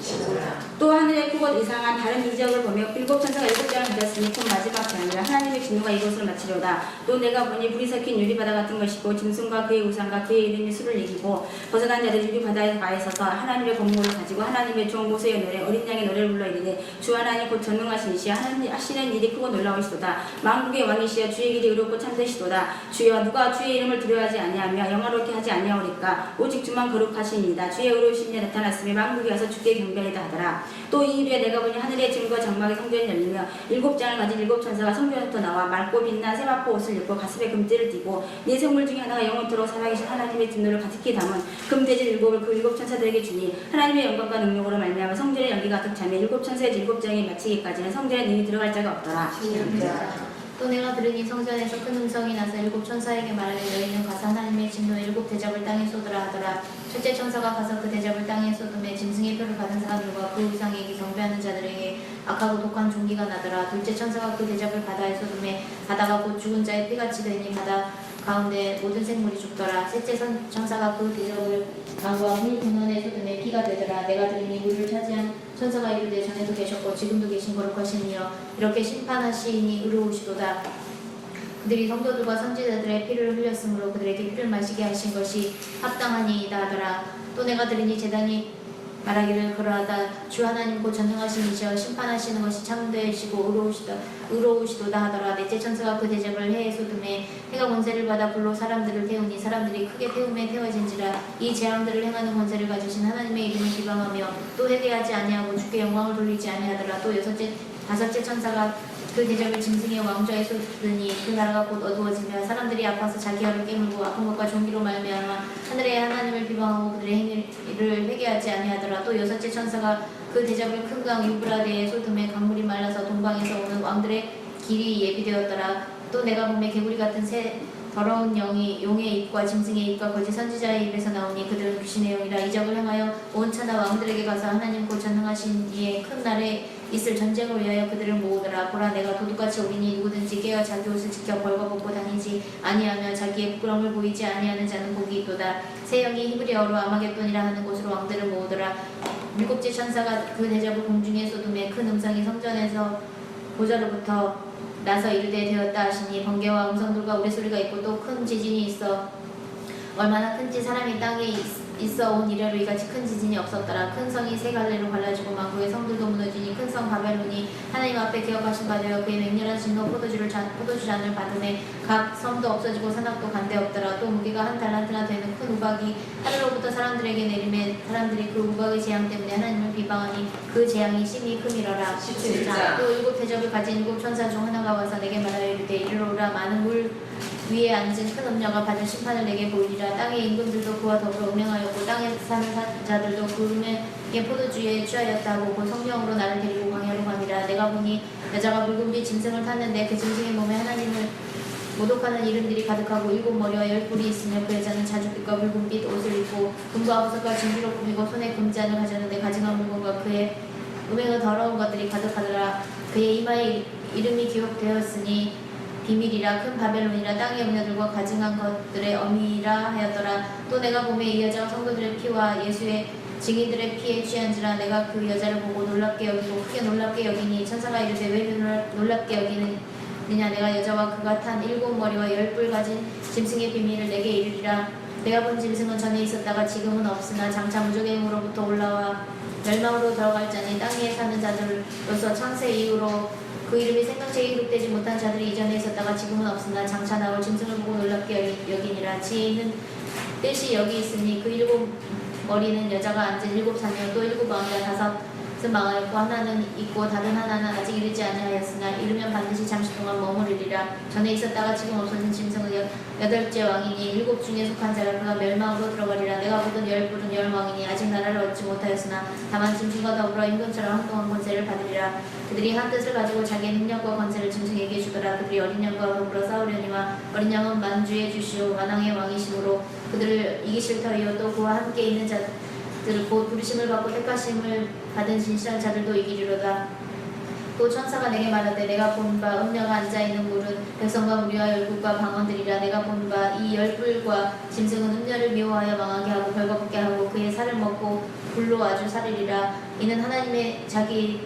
또 하늘의 크고 이상한 다른 이적을 보며 일곱 천사가 일곱 장을 가졌으니 곧 마지막 재앙이라. 하나님의 진노가 이곳을 마치려다. 또 내가 보니 불이 섞인 유리바다 같은 것이고 짐승과 그의 우상과 그의 이름이 수를 이기고 벗어난 자들이 유리바다에 가에 서서 하나님의 권모를 가지고 하나님의 좋은 모세의 노래 어린 양의 노래를 불러 이르되 주 하나님 곧 전능하신 이시여 하나님 하시는 일이 크고 놀라우시도다. 만국의 왕이시여 주의 길이 의롭고 참되시도다. 주여 누가 주의 이름을 두려워하지 아니하며 영화롭게 하지 아니하오리까. 오직 주만 거룩하시니이다. 주의 의로우심이 나타났으며 만국이 와서 주께 경배하리다 하더라. 또 이 일에 내가 보니 하늘의 증거 장막의 성전이 열리며 일곱 장을 가진 일곱 천사가 성전부터 나와 맑고 빛난 세마포 옷을 입고 가슴에 금띠를 띠고 네 생물 중에 하나가 영원토록 살아계신 하나님의 진노를 가득히 담은 금대질 일곱을 그 일곱 천사들에게 주니 하나님의 영광과 능력으로 말미암아 성전의 연기가 가득 차며 일곱 천사의 일곱 장이 마치기까지는 성전에 능히 들어갈 자가 없더라. 또 내가 들으니 성전에서 큰 음성이 나서 일곱 천사에게 말하되 너희는 가서 하나님의 진노의 일곱 대접을 땅에 쏟으라 하더라. 첫째 천사가 가서 그 대접을 땅에 쏟음에 짐승의 표를 받은 사람들과 그 우상에게 경배하는 자들에게 악하고 독한 종기가 나더라. 둘째 천사가 그 대접을 바다에 쏟음에 바다가 곧 죽은 자의 피같이 되니 바다 가운데 모든 생물이 죽더라. 셋째 천사가 그 대접을 강과 물 근원에 쏟음에 피가 되더라. 내가 들으니 물을 차지한 천사가 이르되 전에도 계셨고 지금도 계신 거룩하신 이여 이렇게 심판하시니 의로우시도다. 그들이 성도들과 선지자들의 피를 흘렸으므로 그들에게 피를 마시게 하신 것이 합당하니이다 하더라. 또 내가 들으니 제단이 말하기를 그러하다. 주 하나님 곧 전능하신 이시여 심판하시는 것이 참되시고 의로우시도다 하더라. 넷째 천사가 그 대접을 해에 쏟음에 해가 권세를 받아 불로 사람들을 태우니 사람들이 크게 태움에 태워진지라. 이 재앙들을 행하는 권세를 가지신 하나님의 이름을 비방하며 또 회개하지 아니하고 주께 영광을 돌리지 아니하더라. 또 다섯째 천사가 그 대접을 짐승의 왕좌에 쏟으니 그 나라가 곧 어두워지며 사람들이 아파서 자기 혀를 깨물고 아픈 것과 종기로 말미암아 하늘의 하나님을 비방하고 그들의 행위를 회개하지 아니하더라. 또 여섯째 천사가 그 대접을 큰 강 유브라데에 쏟음에 강물이 말라서 동방에서 오는 왕들의 길이 예비되었더라. 또 내가 보매 개구리 같은 새 더러운 영이 용의 입과 짐승의 입과 거짓 선지자의 입에서 나오니 그들은 귀신의 영이라. 이적을 행하여 온 천하 왕들에게 가서 하나님 곧 전능하신 이의 큰 날에 있을 전쟁을 위하여 그들을 모으더라. 보라 내가 도둑같이 오리니 누구든지 깨어 자기 옷을 지켜 벌거 벗고 다니지 아니하며 자기의 부끄러움을 보이지 아니하는 자는 복이 있도다. 새 영이 히브리어로 아마겟돈이라 하는 곳으로 왕들을 모으더라. 일곱째 천사가 그 대접을 공중에 쏟음에 큰 음성이 성전에서 보좌로부터 나서 이르되 되었다 하시니 번개와 음성들과 우레소리가 있고 또 큰 지진이 있어 얼마나 큰지 사람이 땅에 있어 온 이래로 이같이 큰 지진이 없었더라. 큰 성이 세 갈래로 갈라지고 만국의 성들도 무너지니 큰 성 바벨론이 하나님 앞에 기억하신 바 되어 그의 맹렬한 진노 포도주잔을 받음에 각 섬도 없어지고 산악도 간데 없더라. 또 무게가 한 달란트나 되는 큰 우박이 하늘로부터 사람들에게 내리매 사람들이 그 우박의 재앙 때문에 하나님을 비방하니 그 재앙이 심히 크미러라. 17장. 또 일곱 대접을 가진 일곱 천사 중 하나가 와서 내게 말하여 이르되 이르러오라. 많은 물 위에 앉은 큰 음녀가 받은 심판을 내게 보이리라. 땅의 임금들도 그와 더불어 음행하였고 땅에 사는 자들도 그 이에 포도주에 취하였다고 곧 성령으로 나를 데리고 광야로 가니라. 내가 보니 여자가 붉은빛 짐승을 탔는데 그 짐승의 몸에 하나님을 모독하는 이름들이 가득하고 7머리와 10뿔이 있으며 그 여자는 자줏빛과 붉은빛 옷을 입고 금과 보석과 진주로 꾸미고 손에 금잔을 가졌는데 가증한 물건과 그의 음행의 더러운 것들이 가득하더라. 그의 이마에 이름이 기록되었으니 비밀이라 큰 바벨론이라 땅의 음녀들과 가증한 것들의 어미라 하였더라. 또 내가 보매 이 여자가 성도들의 피와 예수의 증인들의 피에 취한지라. 내가 그 여자를 보고 놀랍게 여기고 크게 놀랍게 여기니 천사가 이르되 왜 놀랍게 여기느냐. 내가 여자와 그가 탄 7머리와 10뿔 가진 짐승의 비밀을 내게 이르리라. 내가 본 짐승은 전에 있었다가 지금은 없으나 장차 무적의 힘으로부터 올라와 멸망으로 들어갈 자니 땅 위에 사는 자들로서 창세 이후로 그 이름이 생명책에 기록되지 못한 자들이 이전에 있었다가 지금은 없으나 장차 나올 짐승을 보고 놀랍게 여기니라. 지혜 있는 뜻이 여기 있으니 그 7머리는 여자가 앉은 7산이요 또 7왕이라 5은 망하였고 하나는 있고 다른 하나는 아직 이르지 아니하였으나 이르면 반드시 잠시 동안 머무르리라. 전에 있었다가 지금 없어진 짐승은 8째 왕이니 7 중에 속한 자라. 그가 멸망으로 들어가리라. 내가 보던 10뿔은 10왕이니 아직 나라를 얻지 못하였으나 다만 짐승과 더불어 임금처럼 한동안 권세를 받으리라. 그들이 한 뜻을 가지고 자기의 능력과 권세를 짐승에게 주더라. 그들이 어린 양과 더불어 싸우려니와 어린 양은 만주의 주시오 만왕의 왕이시므로 그들을 이기실 터이요 또 그와 함께 있는 자들 곧 부르심을 받고 택하심을 받은 진실한 자들도 이기리로다. 또 천사가 내게 말하되 내가 본 바 음녀가 앉아있는 물은 백성과 무리와 열국과 방언들이라. 내가 본 바 이 10뿔과 짐승은 음녀를 미워하여 망하게 하고 벌거벗게 하고 그의 살을 먹고 불로 아주 살리리라. 이는 하나님의 자기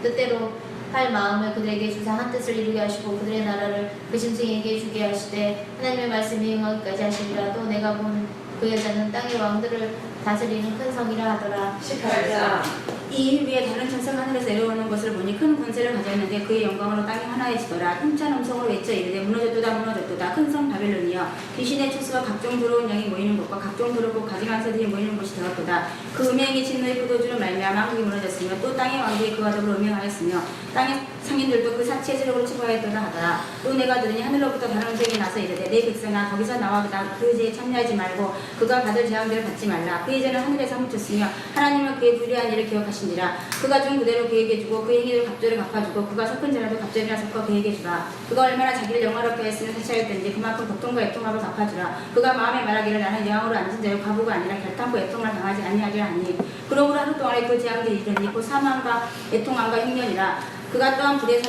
뜻대로 할 마음을 그들에게 주사 한 뜻을 이루게 하시고 그들의 나라를 그 짐승에게 주게 하시되 하나님의 말씀이 응하기까지 하시리라. 또 내가 본 그 여자는 땅의 왕들을 다스리는 큰 성이라 하더라. 18장. 이 일 위에 다른 천사가 하늘에서 내려오는 것을 보니 큰 권세를 가졌는데 그의 영광으로 땅이 하나해지더라. 힘찬 음성으로 외쳐 이르되 무너졌도다 무너졌도다 큰 성 바벨론이여 귀신의 초수와 각종 더러운 양이 모이는 곳과 각종 더럽고 가증한 새들이 모이는 곳이 되었도다. 그 음행이 진노의 포도주로 말미암아 만국이 무너졌으며 또 땅의 왕들이 그와 더불어 음행하였으며 땅의 상인들도 그 사치의 세력으로 치부하였도다 하더라. 또 내가 들으니 하늘로부터 다른 음성이 나서 이르되 내 백성아 거기서 나와 그 죄에 참여하지 말고 그가 받을 재앙들을 받지 말라. 그의 죄는 하늘에서 묻혔으며 하나님은 그의 불의한 일을 기억하신지라. 그가 준 그대로 그에게 주고 그의 행위를 갑절을 갚아주고 그가 섞은 자라도 갑절이나 섞어 그에게 주라. 그가 얼마나 자기를 영화롭게 했으면 사치하였든지 그만큼 고통과 애통함을 갚아주라. 그가 마음에 말하기를 나는 여왕으로 앉은 자요 과부가 아니라 결탄코 애통을 당하지 아니하리라 하니 그러므로 하루 동안에 그 재앙들이 이르니 곧 사망과 애통함과 흉년이라. 그가 또한 불에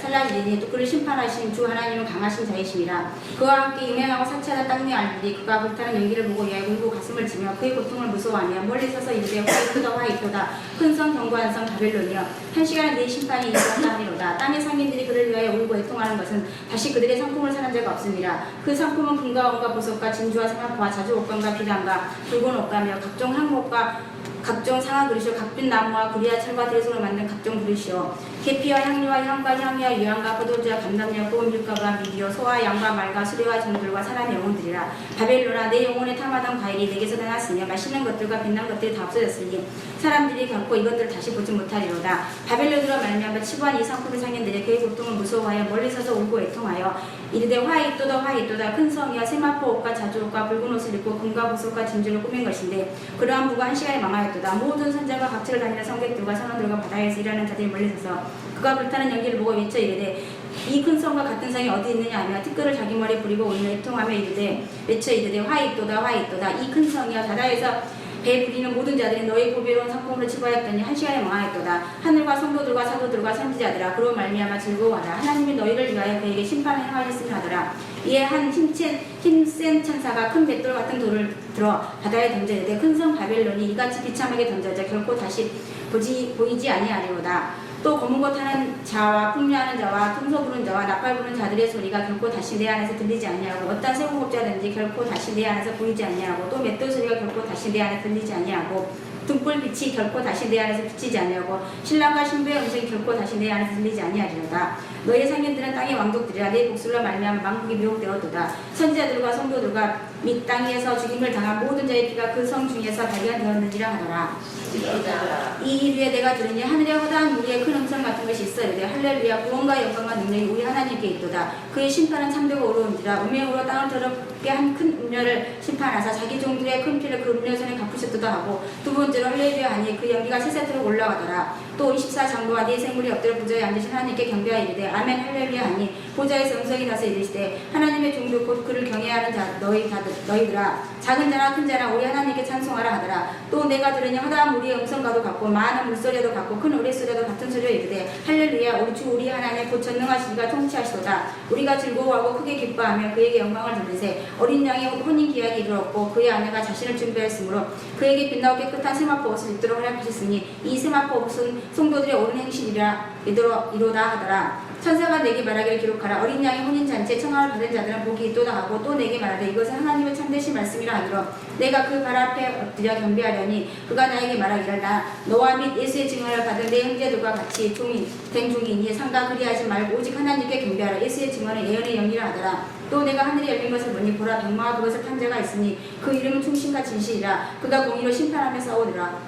살라지리니 또 그를 심판하신 주 하나님은 강하신 자이심이라. 그와 함께 음행하고 사치하는 땅 위 알들이 그가 불타는 연기를 보고 야굴고 가슴을 치며 그의 고통을 무서워하며 멀리 서서 이르되 화이토다 화이토다 큰 성 견고한 성 바벨론이여 한 시간에 네 심판이 일어난다 하리로다. 땅의 상인들이 그를 위하여 울고 애통하는 것은 다시 그들의 상품을 사는 자가 없습니다. 그 상품은 금과 은과 보석과 진주와 생화포와 자주 옷감과 비단과 붉은 옷감이며 각종 항목과 각종 상아 그릇이요 각빛 나무와 구리와 철과 대소로 만든 각종 그릇이요 계피와 향료와 향과 향유와 유향과 포도주와 감람류와 고운 밀가루와 미디어 소와 양과 말과 수레와 정들과 사람의 영혼들이라. 바벨론아 내 영혼에 탐하던 과일이 내게서 떠났으며 맛있는 것들과 빛난 것들이 다 없어졌으니 사람들이 결코 이것들을 다시 보지 못하리로다. 바벨론으로 말미암아 치부한 이 상품의 상인들이 그의 고통을 무서워하여 멀리 서서 울고 애통하여 이르되 화이또다 화이또다 큰 성이여 세마포 옷과 자주옷과 붉은 옷을 입고 금과 보석과 진주를 꾸민 것인데 그러한 부가 한 시간에 망하였도다. 모든 선자가 각처를 다니는 성객들과 선원들과 바다에서 일하는 자들이 멀리 서서 그가 불타는 연기를 보고 외쳐 이르되 이 큰 성과 같은 성이 어디 있느냐 하며 티끌을 자기 머리에 부리고 울며 애통하며 이르되 외쳐 이르되 화이또다 화이또다 이 큰 성이여 바다에서 배 부리는 모든 자들이 너희 보배로운 상품으로 치부하였더니 한 시간에 망하였도다. 하늘과 성도들과 사도들과 선지자들아 그로 말미암아 즐거워하라. 하나님이 너희를 위하여 그에게 심판을 행하셨으며 하더라. 이에 한 힘센 천사가 큰 맷돌 같은 돌을 들어 바다에 던져 이르되 큰 성 바벨론이 이같이 비참하게 던져져 결코 다시 보이지 아니하리로다. 또 검은 것 타는 자와 풍류하는 자와 통소 부는 자와 나팔 부는 자들의 소리가 결코 다시 내 안에서 들리지 아니하고 어떤 세공업자든지 결코 다시 내 안에서 보이지 아니하고 또 맷돌 소리가 결코 다시 내 안에 들리지 아니하고 등불 빛이 결코 다시 내 안에서 비치지 아니하고 신랑과 신부의 음성이 결코 다시 내 안에서 들리지 아니하리로다. 너희 상인들은 땅의 왕족들이라 내 복술로 말미암아 만국이 미혹되었도다. 선지자들과 성도들과 및 땅 위에서 죽임을 당한 모든 자의 피가 그 성 중에서 발견되었는지라 하더라. 이 일 위에 내가 들으니 하늘에 허다한 무리의 큰 음성 같은 것이 있어 이르되 할렐루야 구원과 영광과 능력이 우리 하나님께 있도다. 그의 심판은 참되고 옳은지라. 음행으로 땅을 더럽게 한 큰 음녀를 심판하사 자기 종들의 큰 피를 그 음녀 손에 갚으셨도다 하고 두 번 부제로 할렐루야 하니 그 연기가 세세토록 올라가더라. 또 24장로와 네 생물이 엎드려 부자에 앉으신 하나님께 경배하여 이르되 아멘 할렐루야 하니 보좌에서 음성이 나서 이르시되 하나님의 종들 곧 그를 경외하는 자 너희들아 작은 자나 큰 자나 우리 하나님께 찬송하라 하더라. 또 내가 들으니 허다한 무리의 음성과도 같고 많은 물소리도 같고 큰 우레소리도 같은 소리로 이르되 할렐루야 우리 주 우리 하나님 곧 전능하시니가 통치하시도다. 우리가 즐거워하고 크게 기뻐하며 그에게 영광을 돌리세. 어린 양의 혼인 기약이 이르렀고 그의 아내가 자신을 준비하였으므로 그에게 빛나고 깨끗한 세마포 옷을 입도록 허락하셨으니 이 세마포 옷은 성도들의 옳은 행실이라 이로다 하더라. 천사가 내게 말하기를 기록하라. 어린 양의 혼인잔치에 청함을 받은 자들은 복이 있도다 하고 또 내게 말하되 이것은 하나님의 참되신 말씀이라 하기로 내가 그 발 앞에 엎드려 경배하려니 그가 나에게 말하기를 나 너와 및 예수의 증언을 받은 내 형제들과 같이 된 종이니 상가 그리하지 말고 오직 하나님께 경배하라. 예수의 증언은 예언의 영이라 하더라. 또 내가 하늘이 열린 것을 보니 보라 백마와 그것을 탄 자가 있으니 그 이름은 충신과 진실이라. 그가 공의로 심판하며 싸우더라.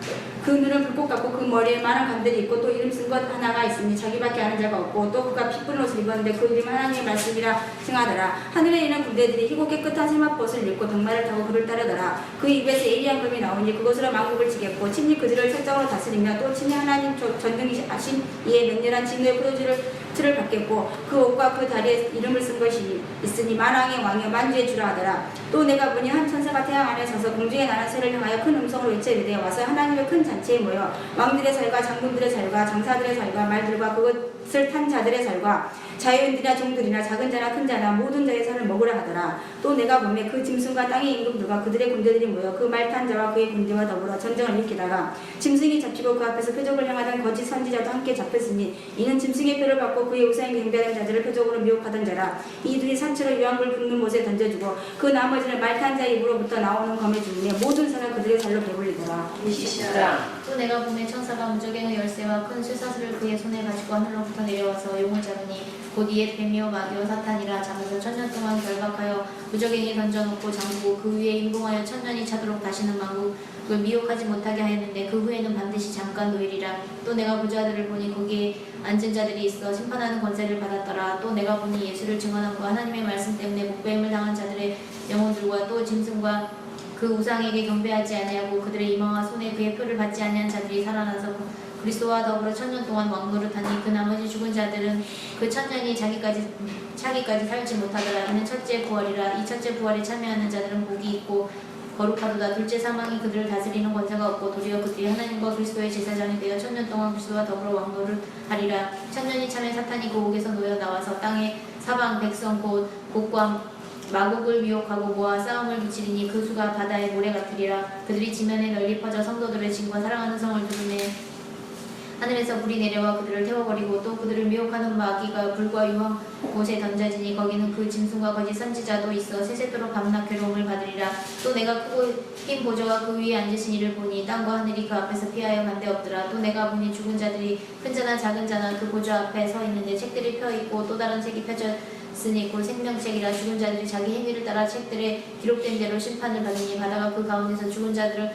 그 눈은 불꽃 같고 그 머리에 많은 관들이 있고 또 이름 쓴 것 하나가 있으니 자기밖에 아는 자가 없고 또 그가 핏불은 옷을 입었는데 그 이름은 하나님의 말씀이라 칭하더라. 하늘에 있는 군대들이 희고 깨끗한 세마포옷을 입고 덕마를 타고 그를 따르더라. 그 입에서 예리한 금이 나오니 그것으로 만국을 지겠고 친히 그들을 철장으로 다스리며 또 친히 하나님 전능하신 이에 맹렬한 진노의 포도주를 받겠고 그 옷과 그 다리에 이름을 쓴 것이 있으니 만왕의 왕이여 만주의 주라 하더라. 또 내가 보니 한 천사가 태양 안에 서서 공중에 나는 새를 향하여 큰 음성으로 외쳐 이르되 와서 하나님의 큰 잔치에 모여 왕들의 살과 장군들의 살과 장사들의 살과 말들과 그것을 탄 자들의 살과 자유인들이나 종들이나 작은 자나 큰 자나 모든 자의 살을 먹으라 하더라. 또 내가 보매 그 짐승과 땅의 임금들과 그들의 군대들이 모여 그 말 탄 자와 그의 군대와 더불어 전쟁을 일으키다가 짐승이 잡히고 그 앞에서 표적을 향하던 거짓 선지자도 함께 잡혔으니 이는 짐승의 표를 받고 그의 우상에 경배하는 자들을 표적으로 미혹하던 자라. 이들이 산채로 유황불 붓는 못에 던져주고 그 나머지는 말 탄 자의 입으로부터 나오는 검에 죽으며 모든 사람 그들의 살로 배불리더라. 20장. 또 내가 보매 천사가 무적행의 열쇠와 큰 쇠사슬을 그의 손에 가지고 하늘로부터 내려와서 용을 잡으니 곧 이에 뱀이요 마귀요 사탄이라. 잡아서 1000년 동안 결박하여 무적행에 던져놓고 잠그고 그 위에 임봉하여 1000년이 차도록 다시는 만국을 미혹하지 못하게 하였는데 그 후에는 반드시 잠깐 노일이라. 또 내가 부자들을 보니 거기에 앉은 자들이 있어 심판하는 권세를 받았더라. 또 내가 보니 예수를 증언함과 하나님의 말씀 때문에 목배임을 당한 자들의 영혼들과 또 짐승과 그 우상에게 경배하지 아니하고 그들의 이마와 손에 그의 표를 받지 아니한 자들이 살아나서 그리스도와 더불어 1000년 동안 왕노릇하니 그 나머지 죽은 자들은 그 1000년이 차기까지 살지 못하더라. 이는 첫째 부활이라. 이 첫째 부활에 참여하는 자들은 복이 있고 거룩하도다. 둘째 사망이 그들을 다스리는 권세가 없고 도리어 그들이 하나님과 그리스도의 제사장이 되어 1000년 동안 그리스도와 더불어 왕노릇하리라. 1000년이 차면 사탄이 그 옥에서 놓여 나와서 땅의 사방 백성 곧 곡과 마곡을 미혹하고 모아 싸움을 붙이리니 그 수가 바다의 모래 같으리라. 그들이 지면에 널리 퍼져 성도들의 짐과 사랑하는 성을 두르매 하늘에서 불이 내려와 그들을 태워버리고 또 그들을 미혹하는 마귀가 불과 유황 곳에 던져지니 거기는 그 짐승과 거짓 선지자도 있어 세세토록 밤낮 괴로움을 받으리라. 또 내가 크고 흰 보좌와 그 위에 앉으신 이를 보니 땅과 하늘이 그 앞에서 피하여 반대 없더라. 또 내가 보니 죽은 자들이 큰 자나 작은 자나 그 보좌 앞에 서 있는데 책들이 펴 있고 또 다른 책이 펴졌으니 곧 생명책이라. 죽은 자들이 자기 행위를 따라 책들에 기록된 대로 심판을 받으니 바다가 그 가운데서 죽은 자들을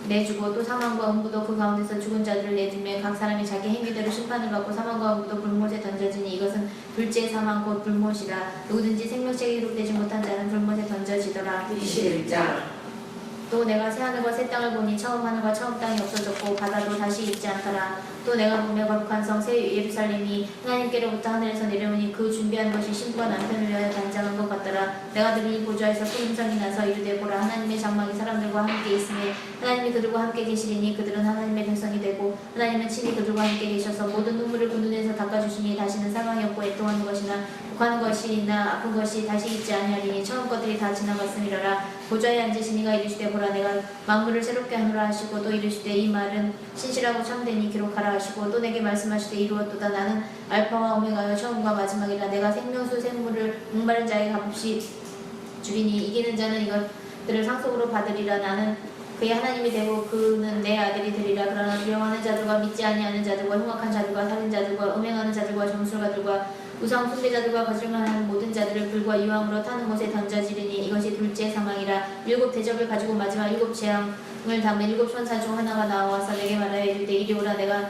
내주고 또 사망과 음부도 그 가운데서 죽은 자들을 내주며 각 사람이 자기 행위대로 심판을 받고 사망과 음부도 불못에 던져지니 이것은 둘째 사망 곧 불못이라. 누구든지 생명책에 기록되지 못한 자는 불못에 던져지더라. 21장. 또 내가 새 하늘과 새 땅을 보니 처음 하늘과 처음 땅이 없어졌고 바다도 다시 있지 않더라. 또 내가 보며 거룩한 성 새 예루살렘이 하나님께로부터 하늘에서 내려오니 그 준비한 것이 신부가 남편을 위하여 단장한 것 같더라. 내가 들으니 보좌에서 큰 음성이 나서 이르되 보라 하나님의 장막이 사람들과 함께 있으며 하나님이 그들과 함께 계시리니 그들은 하나님의 백성이 되고 하나님은 친히 그들과 함께 계셔서 모든 눈물을 그 눈에서 닦아주시니 다시는 사망이 없고 애통하는 것이나 욕하는 것이나 아픈 것이 다시 있지 아니하리니 처음 것들이 다 지나갔음이러라. 보좌에 앉으신 이가 이르시되 보라 내가 만물을 새롭게 하노라 하시고 또 이르시되 이 말은 신실하고 참되니 기록하라 하시고 또 내게 말씀하시되 이루었도다. 나는 알파와 오메가여 처음과 마지막이라. 내가 생명수 생물을 목마른 자에게 값없이 주리니 이기는 자는 이것들을 상속으로 받으리라. 나는 그의 하나님이 되고 그는 내 아들이 되리라. 그러나 두려워하는 자들과 믿지 아니하는 자들과 흉악한 자들과 살인자들과 음행하는 자들과 점술가들과 우상 숭배자들과 거짓말하는 모든 자들을 불과 유황으로 타는 곳에 던져지리니 이것이 둘째 사망이라. 7 대접을 가지고 마지막 7 재앙을 담은 7 천사 중 하나가 나와서 내게 말하여 이르되 이리 오라. 내가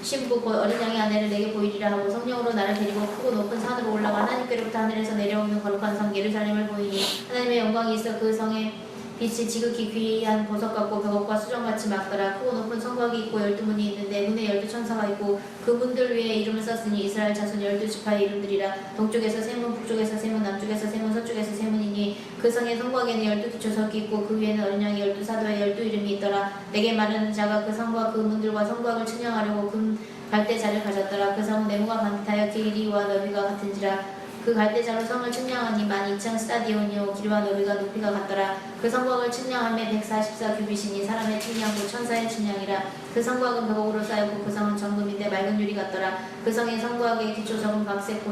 신부 곧 어린 양의 아내를 내게 보이리라 하고 성령으로 나를 데리고 크고 높은 산으로 올라가 하나님께로부터 하늘에서 내려오는 거룩한 성 예루살렘을 보이니 하나님의 영광이 있어 그 성에 빛이 지극히 귀한 보석 같고 벽옥과 수정같이 맑더라. 크고 높은 성곽이 있고 12문이 있는데 문에 12천사가 있고 그 문들 위에 이름을 썼으니 이스라엘 자손 12지파의 이름들이라. 동쪽에서 세 문, 북쪽에서 세 문, 남쪽에서 세 문, 서쪽에서 세 문이니 그 성의 성곽에는 12기초석이 있고 그 위에는 어린 양이 12사도의 12이름이 있더라. 내게 말하는 자가 그 성과 그 문들과 성곽을 측량하려고 금 갈대자를 가졌더라. 그 성은 네모가 반듯하여 길이와 너비가 같은지라. 그 갈대자로 성을 측량하니 12,000스타디온이요 길이와 너비가 높이가 같더라. 그 성곽을 측량함에 144규빗이니 사람의 측량고 천사의 측량이라. 그 성곽은 벽옥으로 쌓였고 그 성은 정금인데 맑은 유리 같더라. 그 성의 성곽의 기초석은 각색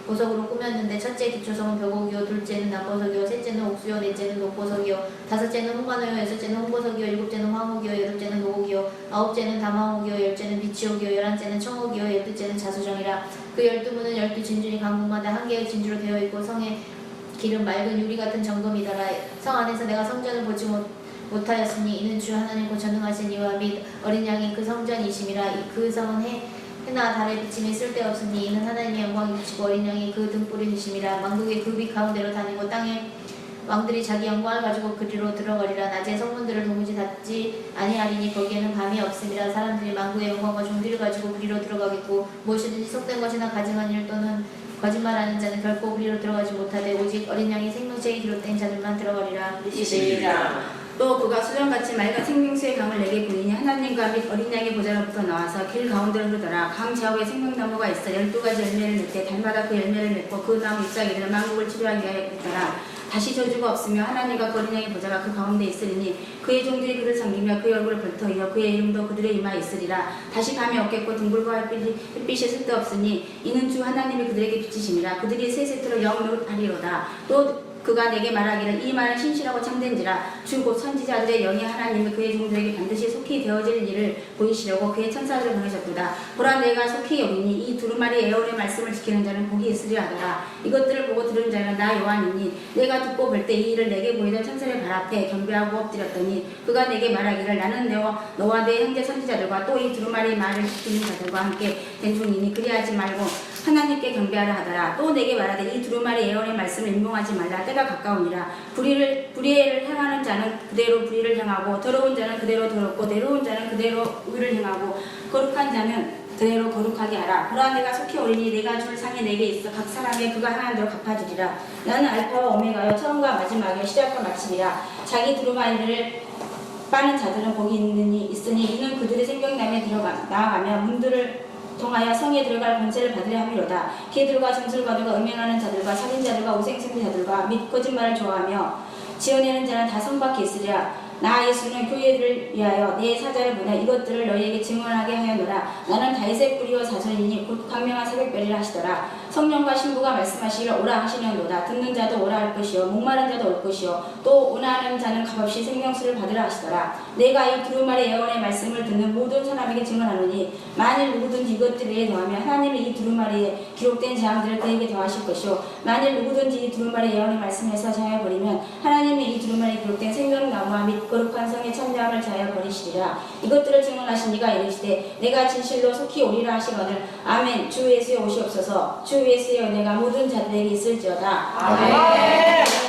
보석으로 꾸몄는데 첫째 기초석은 벽옥이요 둘째는 남보석이요 셋째는 옥수요 넷째는 녹보석이요 다섯째는 홍관호요 여섯째는 홍보석이요 일곱째는 황옥이요 여덟째는 노옥이요 아홉째는 담황옥이요 열째는 비치옥이요 열한째는 청옥이요 열둘째는 자수정이라. 그 12문은 12진주니 강문마다 한 개의 진주로 되어 있고 성의 길은 맑은 유리 같은 정금이더라. 성 안에서 내가 성전을 보지 못하였으니 이는 주 하나님 곧 전능하신 이와 및 어린 양이 그 성전이심이라. 그 성은 해나 달의 비침이 쓸데없으니 이는 하나님의 영광이 비치고 어린 양이 그 등불이심이라. 만국의 그 빛 가운데로 다니고 땅의 왕들이 자기 영광을 가지고 그리로 들어가리라. 낮에 성문들을 도무지 닫지 아니하리니 거기에는 밤이 없음이라. 사람들이 만국의 영광과 종기를 가지고 그리로 들어가겠고 무엇이든지 속된 것이나 가증한 일 또는 거짓말하는 자는 결코 그리로 들어가지 못하되 오직 어린 양이 생명체에 기록된 자들만 들어가리라. 시시라. 또 그가 수정같이 맑은 생명수의 강을 내게 보이니 하나님과 및 어린 양의 보좌로부터 나와서 길 가운데로 흐르더라. 강 좌우에 생명나무가 있어 12가지 열매를 맺되 달마다 그 열매를 맺고 그 나무 잎사귀들은 만국을 치료하기 위하여 있더라. 다시 저주가 없으며 하나님과 그 어린 양의 보좌가 그 가운데 있으리니 그의 종들이 그를 섬기며 그의 얼굴을 벌터이어 그의 이름도 그들의 이마에 있으리라. 다시 밤이 없겠고 등불과 햇빛이 쓸데없으니 이는 주 하나님이 그들에게 비치심이라. 그들이 세세토록 영노하리로다. 또 그가 내게 말하기를 이 말은 신실하고 참된지라. 주 곧 선지자들의 영이 하나님이 그의 종들에게 반드시 속히 되어질 일을 보이시려고 그의 천사들을 보내셨도다. 보라 내가 속히 여기니 이 두루마리 에어의 말씀을 지키는 자는 복이 있으리라 하더라. 이것들을 보고 들은 자는 나 요한이니 내가 듣고 볼 때 이 일을 내게 보이던 천사의 발 앞에 경배하고 엎드렸더니 그가 내게 말하기를 나는 너와 내 형제 선지자들과 또 이 두루마리 말을 지키는 자들과 함께 된 종이니 그리하지 말고 하나님께 경배하라 하더라. 또 내게 말하되 이 두루마리 에어의 말씀을 인봉하지 말라. 때가 가까우니라. 불의를 행하는 자는 그대로 불의를 행하고 더러운 자는 그대로 더럽고 내로운 자는 그대로 의를 행하고 거룩한 자는 그대로 거룩하게 하라. 보라 내가 속히 오리니 내가 줄 상이 내게 있어 각 사람의 그가 행한 대로 갚아주리라. 나는 알파와 오메가여 처음과 마지막에 시작과 마침이라. 자기 두루마리를 빠는 자들은 복이 있으니 이는 그들의 생명남에 나아가며 문들을 통하여 성에 들어갈 권세를 받으려 함이로다. 개들과 점술가들과 음행하는 자들과 살인자들과 우생숭배자들과 및 거짓말을 좋아하며 지어내는 자는 다 성밖에 있으리라. 나 예수는 교회를 위하여 내 사자를 보내 이것들을 너희에게 증언하게 하였노라. 나는 다윗의 뿌리와 자손이니 곧 광명한 새벽별이라 하시더라. 성령과 신부가 말씀하시기를 오라 하시려노다. 듣는 자도 오라 할 것이요 목마른 자도 올 것이요 또 원하는 자는 값없이 생명수를 받으라 하시더라. 내가 이 두루마리 예언의 말씀을 듣는 모든 사람에게 증언하노니 만일 누구든지 이것들에 더하면 하나님이 이 두루마리에 기록된 재앙들을 그에게 더하실 것이요 만일 누구든지 이 두루마리 예언의 말씀에서 자여버리면 하나님이 이 두루마리에 기록된 생명나무와 및 거룩한 성에 참여함을 자여 버리시리라. 이것들을 증언하신 이가 이르시되 내가 진실로 속히 오리라 하시거늘 아멘. 주 예수의 오시옵소서. 주 예수의 은혜가 모든 자들에게 있을지어다. 아멘.